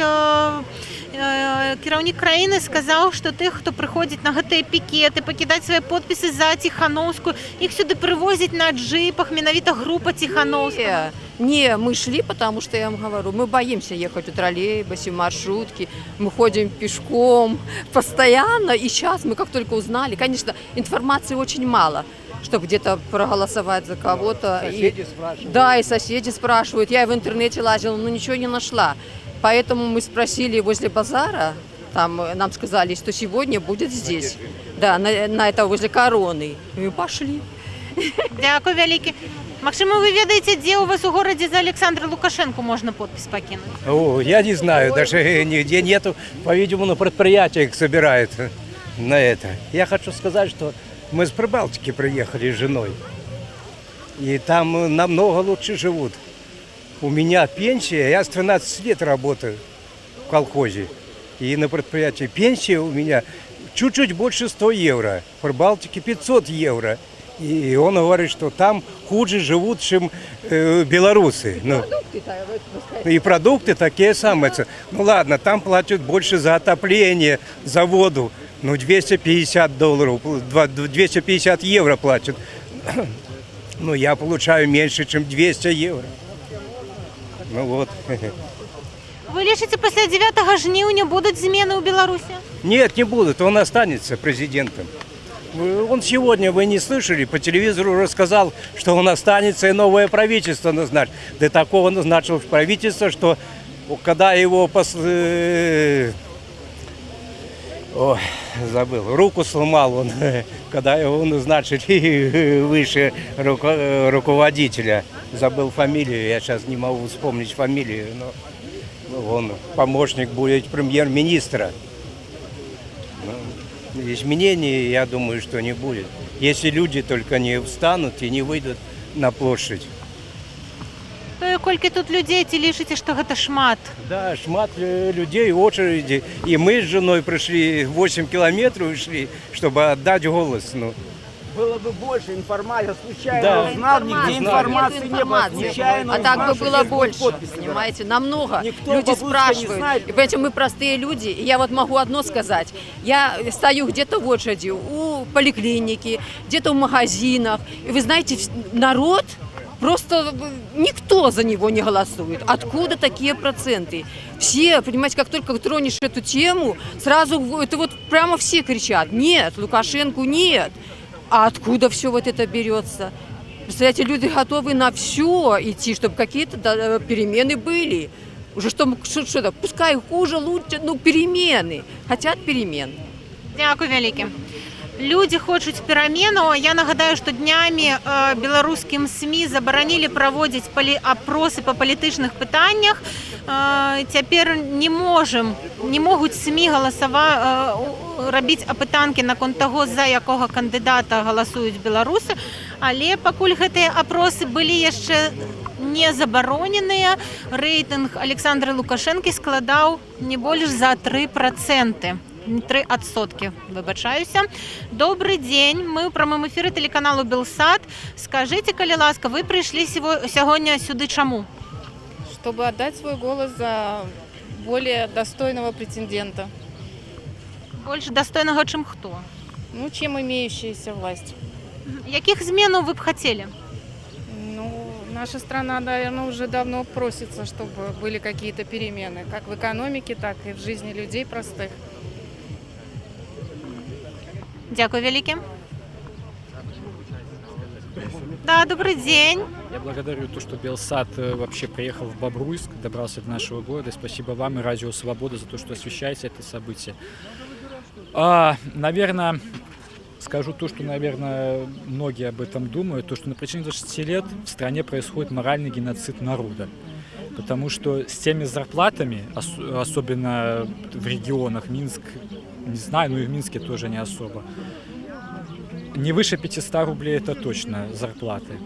кіраўнік країни сказав, що тих, хто приходить на гэтыя пікети, покидать свої підписи за Тихановську, їх сюди привозять на джипах, менавіта група Тихановська. Не, мы шли, потому что, я вам говорю, мы боимся ехать в троллейбусе, маршрутке, мы ходим пешком постоянно, и сейчас мы как только узнали, конечно, информации очень мало, чтобы где-то проголосовать за кого-то. Соседи спрашивают. Да, и соседи спрашивают. Я в интернете лазила, но ничего не нашла. Поэтому мы спросили возле базара, там нам сказали, что сегодня будет здесь. Да, на это возле Короны. И мы пошли. Дякую вялікі. Максима, вы ведаете, где у вас в городе за Александра Лукашенко можно подпись покинуть? О, я не знаю, даже нигде нету. По-видимому, на предприятиях собирают на это. Я хочу сказать, что мы с Прибалтики приехали с женой. И там намного лучше живут. У меня пенсия, я с 12 лет работаю в колхозе. И на предприятии пенсия у меня чуть-чуть больше 100 евро. В Прибалтике 500 евро. И он говорит, что там хуже живут, чем белорусы. Ну, и продукты такие самые. Ну ладно, там платят больше за отопление, за воду. Ну, $250, 250 евро платят. Ну, я получаю меньше, чем 200 евро. Ну вот. Вы лічыце, пасля 9 жніўня будут змены ў Беларуси? Нет, не будут, он останется президентом. Он сегодня, вы не слышали, по телевизору рассказал, что он останется и новое правительство назначит. До такого назначил правительство, что когда его руку сломал он, когда его назначили выше руководителя. Забыл фамилию, я сейчас не могу вспомнить фамилию, но он помощник будет премьер-министра. Изменений, я думаю, что не будет. Если люди только не встанут и не выйдут на площадь. То колькі тут людей, ці лічыце, што гэта шмат? Да, шмат людей, очереди. И мы с женой пришли 8 километров, шли, чтобы отдать голос. Ну. Было бы больше информации, случайно Да. узнал, нигде информации не было. А так бы было больше, понимаете, намного. Люди спрашивают. И поэтому мы простые люди. И я вот могу одно сказать. Я стою где-то в очереди у поликлиники, где-то в магазинах. И вы знаете, народ просто никто за него не голосует. Откуда такие проценты? Все, понимаете, как только тронешь эту тему, сразу это вот прямо все кричат: нет, Лукашенко нет. А откуда все вот это берется? Представляете, люди готовы на все идти, чтобы какие-то перемены были. Уже что-то, пускай хуже, лучше, ну перемены, хотят перемен. Дякую вялікі. Люди хочуць пераменаў. Я нагадаю, што днямі беларускім СМІ забаранілі праводзіць опросы па палітычных пытаннях. Цяпер не могуць СМІ рабіць апытанкі наконт таго, за якога кандыдата галасуюць беларусы, але пакуль гэтыя апросы былі яшчэ не забароненыя, рэйтынг Александры Лукашэнкі складаў не больш за 3%. 3%, выбачаюся. Добрый день, мы ў прамым эфіры тэлеканалу Белсат. Скажите, калі ласка, вы прыйшлі сягоння сюды чаму? Чтобы отдать свой голос за более достойного претендента. Больше достойного, чем кто? Ну, чем имеющаяся власть. Яких зменаў вы б хотели? Ну, наша страна, наверное, уже давно просится, чтобы были какие-то перемены, как в экономике, так и в жизни людей простых. Дякую велике. Да, добрый день. Я благодарю то, что Белсат вообще приехал в Бобруйск, добрался до нашего города. Спасибо вам и Радио Свобода за то, что освещаете это событие. Наверное, скажу то, что, наверное, многие об этом думают, то, что на протяжении 20 лет в стране происходит моральный геноцид народа. Потому что с теми зарплатами, особенно в регионах, Минск, не знаю, но и в Минске тоже не особо, не выше 500 рублей это точно зарплаты.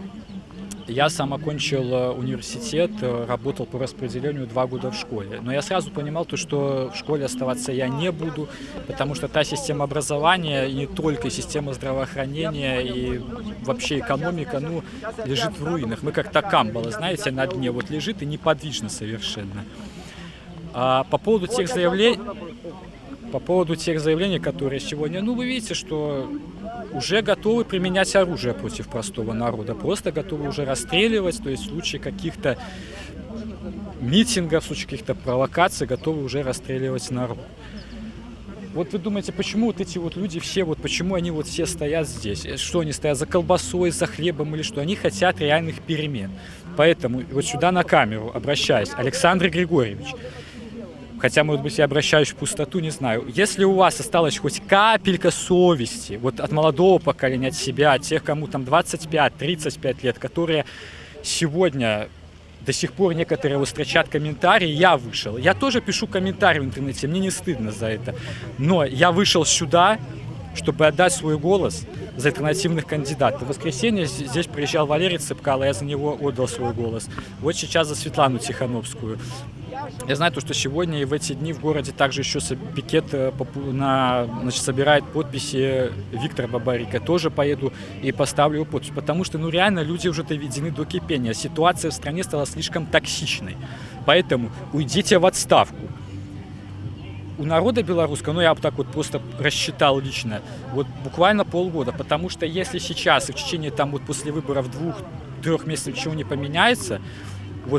Я сам окончил университет, работал по распределению 2 года в школе. Но я сразу понимал, что в школе оставаться я не буду, потому что та система образования, и не только система здравоохранения, и вообще экономика, лежит в руинах. Мы как Камбала, знаете, на дне вот лежит и неподвижно совершенно. По поводу тех заявлений, которые сегодня, вы видите, что уже готовы применять оружие против простого народа, просто готовы уже расстреливать, то есть в случае каких-то митингов, в случае каких-то провокаций готовы уже расстреливать народ. Вот вы думаете, почему вот эти вот люди все, почему они все стоят здесь? Что они стоят, за колбасой, за хлебом или что? Они хотят реальных перемен. Поэтому вот сюда на камеру обращаюсь. Александр Григорьевич, хотя, может быть, я обращаюсь в пустоту, не знаю. Если у вас осталась хоть капелька совести, вот от молодого поколения, от себя, от тех, кому там 25-35 лет, которые сегодня до сих пор некоторые строчат комментарии, я вышел. Я тоже пишу комментарии в интернете, мне не стыдно за это. Но я вышел сюда, чтобы отдать свой голос за альтернативных кандидатов. В воскресенье здесь приезжал Валерий Цепкало, я за него отдал свой голос. Вот сейчас за Светлану Тихановскую. Я знаю, что сегодня и в эти дни в городе также еще пикет собирает подписи Виктора Бабарика. Тоже поеду и поставлю его подпись, потому что реально люди уже доведены до кипения. Ситуация в стране стала слишком токсичной. Поэтому уйдите в отставку. У народа белорусского, я так вот просто рассчитал лично, буквально полгода, потому что если сейчас и в течение после выборов 2-3 месяцев ничего не поменяется,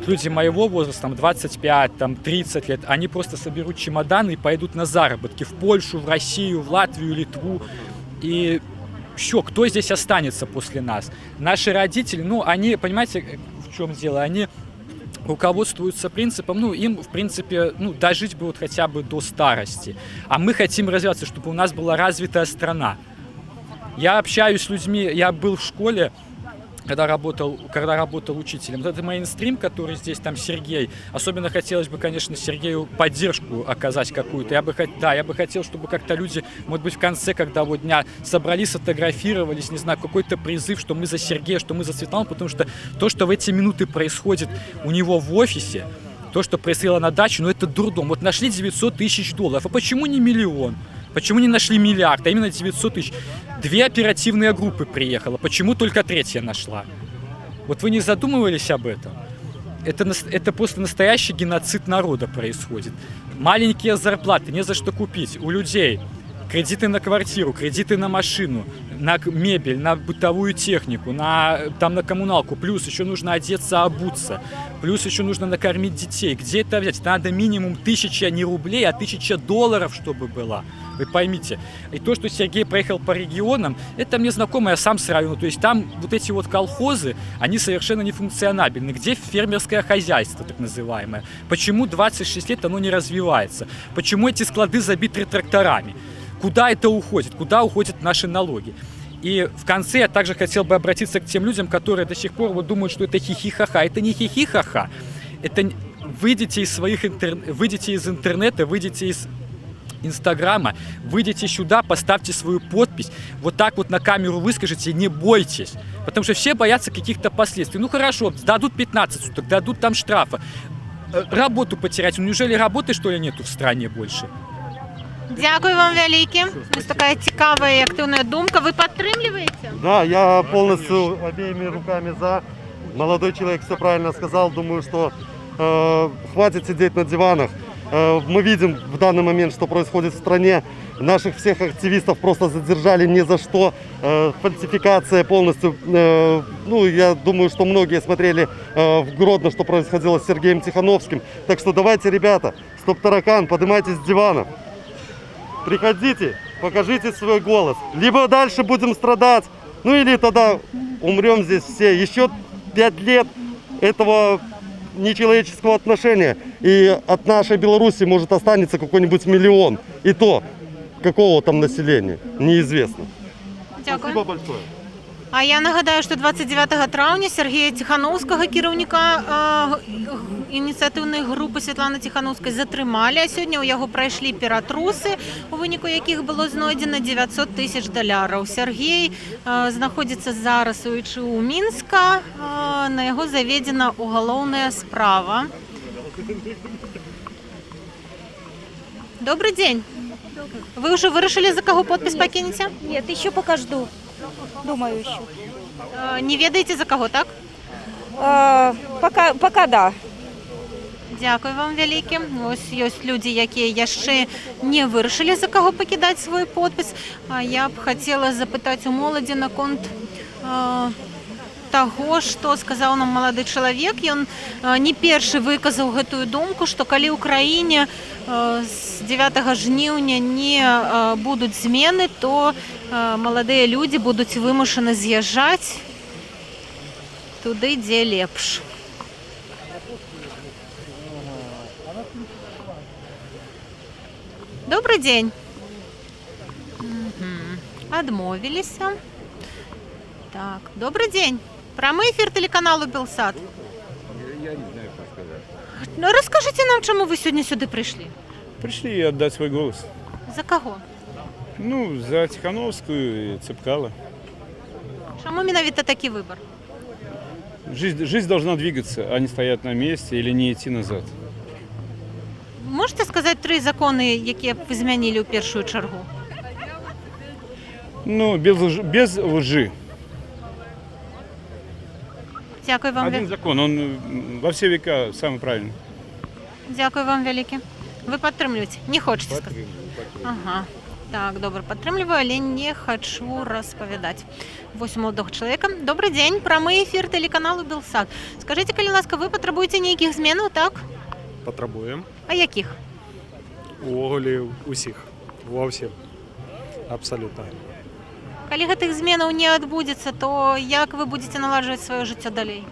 люди моего возраста, 25-30 лет, они просто соберут чемоданы и пойдут на заработки в Польшу, в Россию, в Латвию, Литву. И все, кто здесь останется после нас? Наши родители, они, понимаете, в чем дело, они руководствуются принципом, им, в принципе, дожить бы хотя бы до старости. А мы хотим развиваться, чтобы у нас была развитая страна. Я общаюсь с людьми, я был в школе, когда работал учителем. Вот это мейнстрим, который здесь, там Сергей. Особенно хотелось бы, конечно, Сергею поддержку оказать какую-то. Я бы хотел, чтобы как-то люди, может быть, в конце, когда дня собрались, сфотографировались, не знаю, какой-то призыв, что мы за Сергея, что мы за Светлану, потому что то, что в эти минуты происходит у него в офисе, то, что происходило на даче, это дурдом. Нашли $900 тысяч. А почему не миллион? Почему не нашли миллиард, а именно 900 тысяч? 2 оперативные группы приехало. Почему только 3-я нашла? Вы не задумывались об этом? Это просто настоящий геноцид народа происходит. Маленькие зарплаты, не за что купить. У людей кредиты на квартиру, кредиты на машину, на мебель, на бытовую технику, на коммуналку. Плюс еще нужно одеться, обуться. Плюс еще нужно накормить детей. Где это взять? Надо минимум 1000 не рублей, а $1000, чтобы была. Вы поймите. И то, что Сергей проехал по регионам, это мне знакомо, я сам с района. То есть там вот эти вот колхозы, они совершенно нефункционабельны. Где фермерское хозяйство, так называемое? Почему 26 лет оно не развивается? Почему эти склады забиты тракторами? Куда это уходит? Куда уходят наши налоги? И в конце я также хотел бы обратиться к тем людям, которые до сих пор вот думают, что это хихи-ха-ха. Это не хихи-ха-ха. Это выйдите из интернета, выйдите из Инстаграма, выйдите сюда, поставьте свою подпись, вот так вот на камеру выскажите, не бойтесь, потому что все боятся каких-то последствий. Ну хорошо, дадут 15 суток, дадут там штрафа. Работу потерять, неужели работы, что ли, нету в стране больше? Дякую вам велике. Ось така цікава і активна думка. Ви підтримуєте? Да, я полностью обеими руками за. Молодой человек все правильно сказал. Думаю, что хватит сидеть на диванах. Мы видим в данный момент, что происходит в стране. Наших всех активистов просто задержали ни за что. Фальсификация полностью. Ну, я думаю, что многие смотрели в Гродно, что происходило с Сергеем Тихановским. Так что давайте, ребята, стоп таракан, поднимайтесь с дивана. Приходите, покажите свой голос. Либо дальше будем страдать, ну или тогда умрем здесь все. Еще 5 лет этого нечеловеческого отношения. И от нашей Беларуси может останется какой-нибудь миллион. И то, какого там населения, неизвестно. Дякую. Спасибо большое. А я нагадаю, що 29 травня Сергія Тихановського, керівника ініціативної групи Світлани Тихановської, затримали, а сьогодні у його пройшли піратруси, у виніку яких було знайдено $900 000. Сергій знаходиться зараз у ІЧУ Мінська, на його заведена уголовна справа. Добрый день. Вы уже вырашили, за кого подпись покинете? Нет, еще пока жду. Думаю еще. Не ведаете, за кого, так? Пока да. Дякую вам велике. Ось есть люди, які яшчэ не вырашылі, за кого покидать свой подпись. А я б хотела запытать у моладзі наконт таго, што сказаў нам малады чалавек. Ён не першы выказаў гэтую думку, што калі ў краіне з 9 жніўня не будуць змены, то маладыя людзі будуць вымушаны з'язджаць туды, дзе лепш. Добрый день. Адмовіліся. Так, добрый день. Прямой эфир телеканалу Белсат. Я не знаю, что сказать. Ну, расскажите нам, чему вы сегодня сюда пришли. Пришли отдать свой голос. За кого? Ну, за Тихановскую и Цепкало. Чему менавіта такі выбор? Жизнь должна двигаться, а не стоять на месте или не идти назад. Можете сказать 3 законы, які б ви змянили у першую чергу? Ну, без лжи. Дякую вам. Один закон, он во все века самый правильный. Дякую вам велике. Ви підтримуєте? Не хочете сказати? Ага. Так, добре, підтримую, але не хочу розповідати. Вось у молодого чоловіка. Добрий день, прямий ефір телеканалу Белсат. Скажіть, коли ласка, ви потребуєте ніяких змін, так? Потребуємо. А яких? Увогуле усіх, во всіх. Абсолютно. Коли гэтых зменаў не адбудзецца, то як вы будете наладжваць сваё жыццё далей?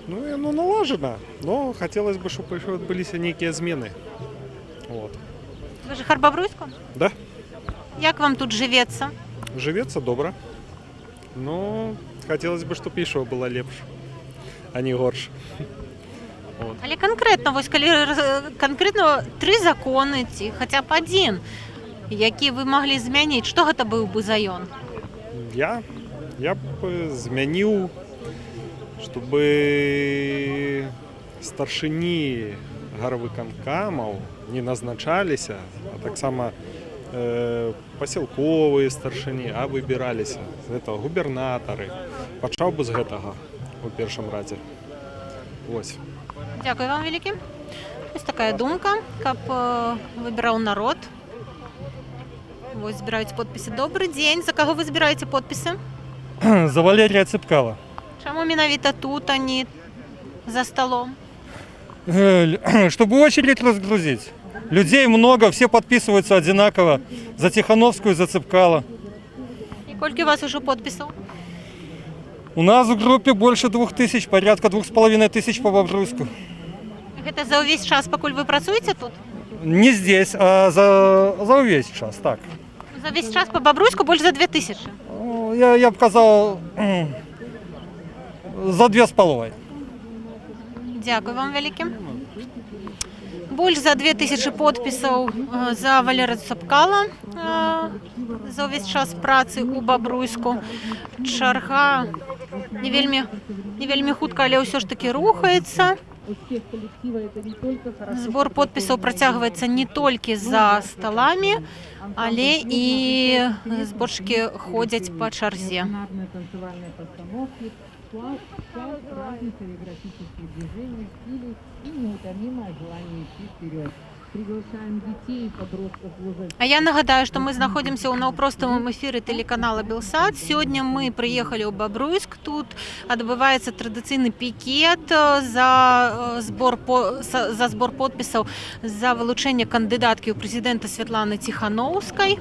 Ну, оно налажено, но хотелось бы, чтобы еще отбылись некие змены. Вот. Ви жыхар Бабруйску? Да. Як вам тут живеться? Живется добро, но хотелось бы, чтобы еще было лепше, а не горше. Вот. Але конкретно, вось калі конкретно 3 законы ці хаця б 1, які вы маглі змяніць, што гэта быў бы за ён? Я б змяніў, чтобы старшыні гарвыканкамаў не назначаліся, а таксама пасялковыя старшыні, а выбіраліся з этого губернатары. Пачаў бы з гэтага у першым радзе. Ось. Дякую вам велике. Ось такая думка, каб выбіраў народ. Ось збирають підписи. Добрий день. За кого ви збираєте підписи? За Валерия Цепкала. Чому менавіта тут, а не за столом? Чтобы очередь разгрузить. Людей много, все подписываются одинаково. За Тихановскую, за Цепкала. І скільки у вас уже підписів? У нас в группе больше 2000, порядка 2500 по Бобруйску. Це за увесь час, поки ви працюєте тут? Не здесь, а за весь час, так. За весь час по Бобруйску більше за 2000. Я б казав, за 2,5. Дякую вам велике. Більше за 2000 підписів за Валерія Цепкала за весь час праці у Бобруйску. Чарга не вельми хутка, але все ж таки рухається. Збор підписів протягується не тільки за столами, але і зборщики ходять по черзі. А я нагадаю, що ми знаходимося у навпростовому ефірі телеканалу Белсат. Сьогодні ми приїхали у Бобруйськ. Тут відбувається традиційний пікет за збор підписів за вилучення кандидатки у президенти Світлани Тихановської.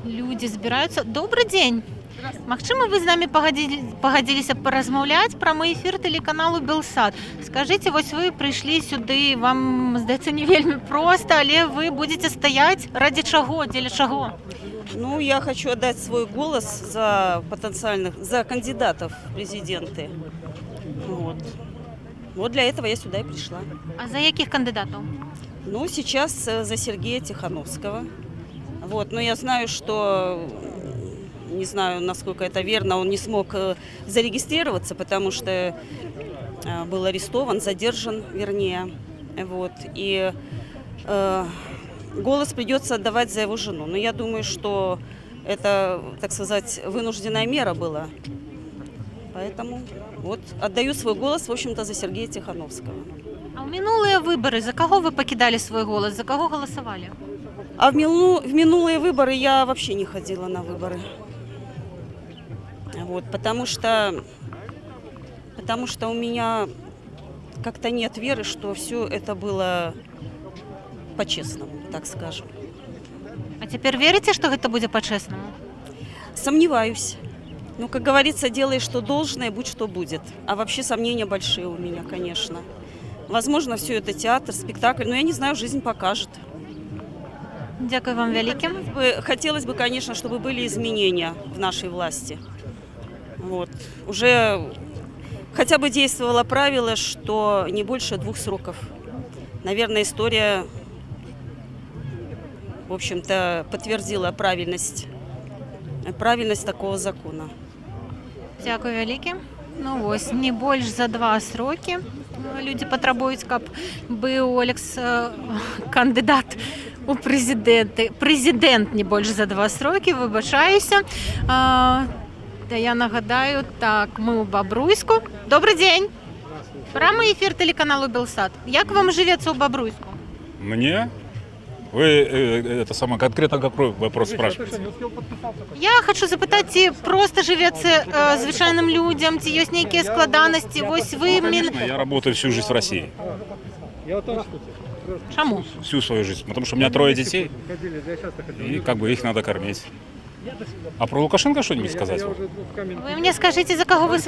Люди збираються. Добрий день! Магчыма, вы з нами пагадзіліся паразмаўляць прамы эфір телеканалу Белсат. Скажите, вось вы прыйшлі сюды, вам, здаецца, не вельмі проста, але вы будете стаять ради чаго, дзеля чаго? Ну, я хочу отдать свой голос за за кандидатов в президенты. Вот для этого я сюда и пришла. А за яких кандидатов? Ну, сейчас за Сергея Тихановского. Но я знаю, что... Не знаю, насколько это верно, он не смог зарегистрироваться, потому что был арестован, задержан, вернее. И голос придется отдавать за его жену. Но я думаю, что это, так сказать, вынужденная мера была. Поэтому отдаю свой голос, в общем-то, за Сергея Тихановского. А в минулые выборы за кого вы покидали свой голос, за кого голосовали? А в минулые выборы я вообще не ходила на выборы. Потому что у меня как-то нет веры, что все это было по-честному, так скажем. А теперь верите, что это будет по-честному? Сомневаюсь. Как говорится, делай, что должное, будь что будет. А вообще сомнения большие у меня, конечно. Возможно, все это театр, спектакль, но я не знаю, жизнь покажет. Дякую вам велике. Хотелось бы, конечно, чтобы были изменения в нашей власти. Уже хотя бы действовало правило, что не больше 2 сроков. Наверное, история, в общем-то, подтвердила правильность такого закона. Дякую велике. Не больше за 2 сроки. Люди потребують, каб быў кандидат у президенты. Президент не больше за 2 сроки, вибачаюся. Я нагадаю, так, ми у Бобруйску. Добрий день. Прямий ефір телеканалу Белсат. Як вам живеться у Бобруйску? Мне? Вы это самое конкретно какой вопрос спрашиваете? Я хочу запитати, ці просто живеться звичайним людям, ці є якісь складаності. Ось ви... Конечно, я работаю всю жизнь в России. Чому? Всю свою жизнь. Потому что у меня 3 детей, и их надо кормить. А про Лукашенко что-нибудь сказать? Вы мне скажите, за кого вы...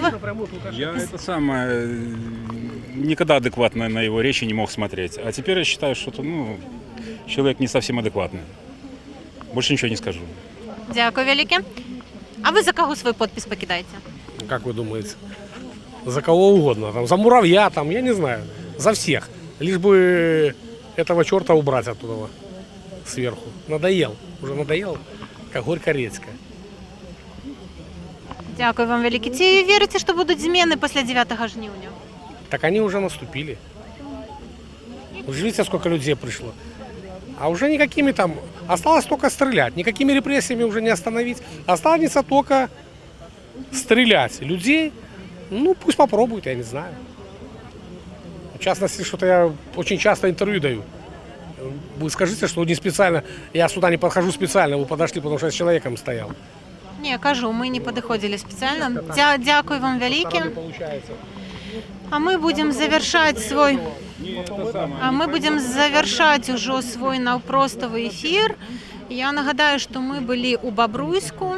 Я никогда адекватно на его речи не мог смотреть. А теперь я считаю, что человек не совсем адекватный. Больше ничего не скажу. Дякую велике. А вы за кого свой подпись покидаете? Как вы думаете? За кого угодно. За муравья, я не знаю. За всех. Лишь бы этого черта убрать оттуда сверху. Надоел. Уже надоел. Как горько редька. Дякую вам велике. Ці вірите, що будуть зміни після 9 жнивня? Так они уже наступили. Видите, сколько людей пришло. А уже никакими осталось только стрелять. Никакими репрессиями уже не остановить. Останется только стрелять. Людей, пусть попробуют, я не знаю. В частности, что-то я очень часто интервью даю. Вы скажите, что не специально, я сюда не подхожу специально, вы подошли, потому что я с человеком стоял. Ні, кажу, ми не підходили спеціально. Дякую вам велике. А ми будемо завершати уже свой навпростовий ефір. Я нагадаю, що ми були у Бобруйську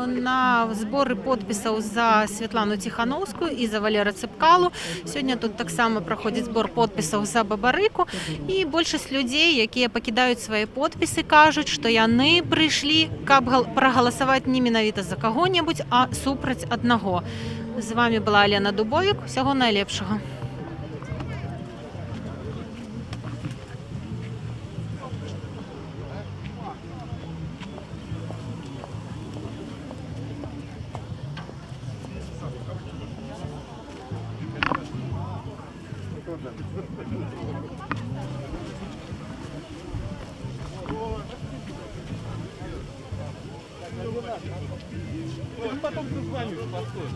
на збори підписів за Світлану Тихановську і за Валера Цепкалу. Сьогодні тут так само проходить збор підписів за Бабарику. І більшість людей, які покидають свої підписи, кажуть, що вони прийшли, каб проголосувати не менавіта за кого-небудь, а супроть одного. З вами була Олена Дубовик. Всього найлепшого. Потом созвонюсь, постой.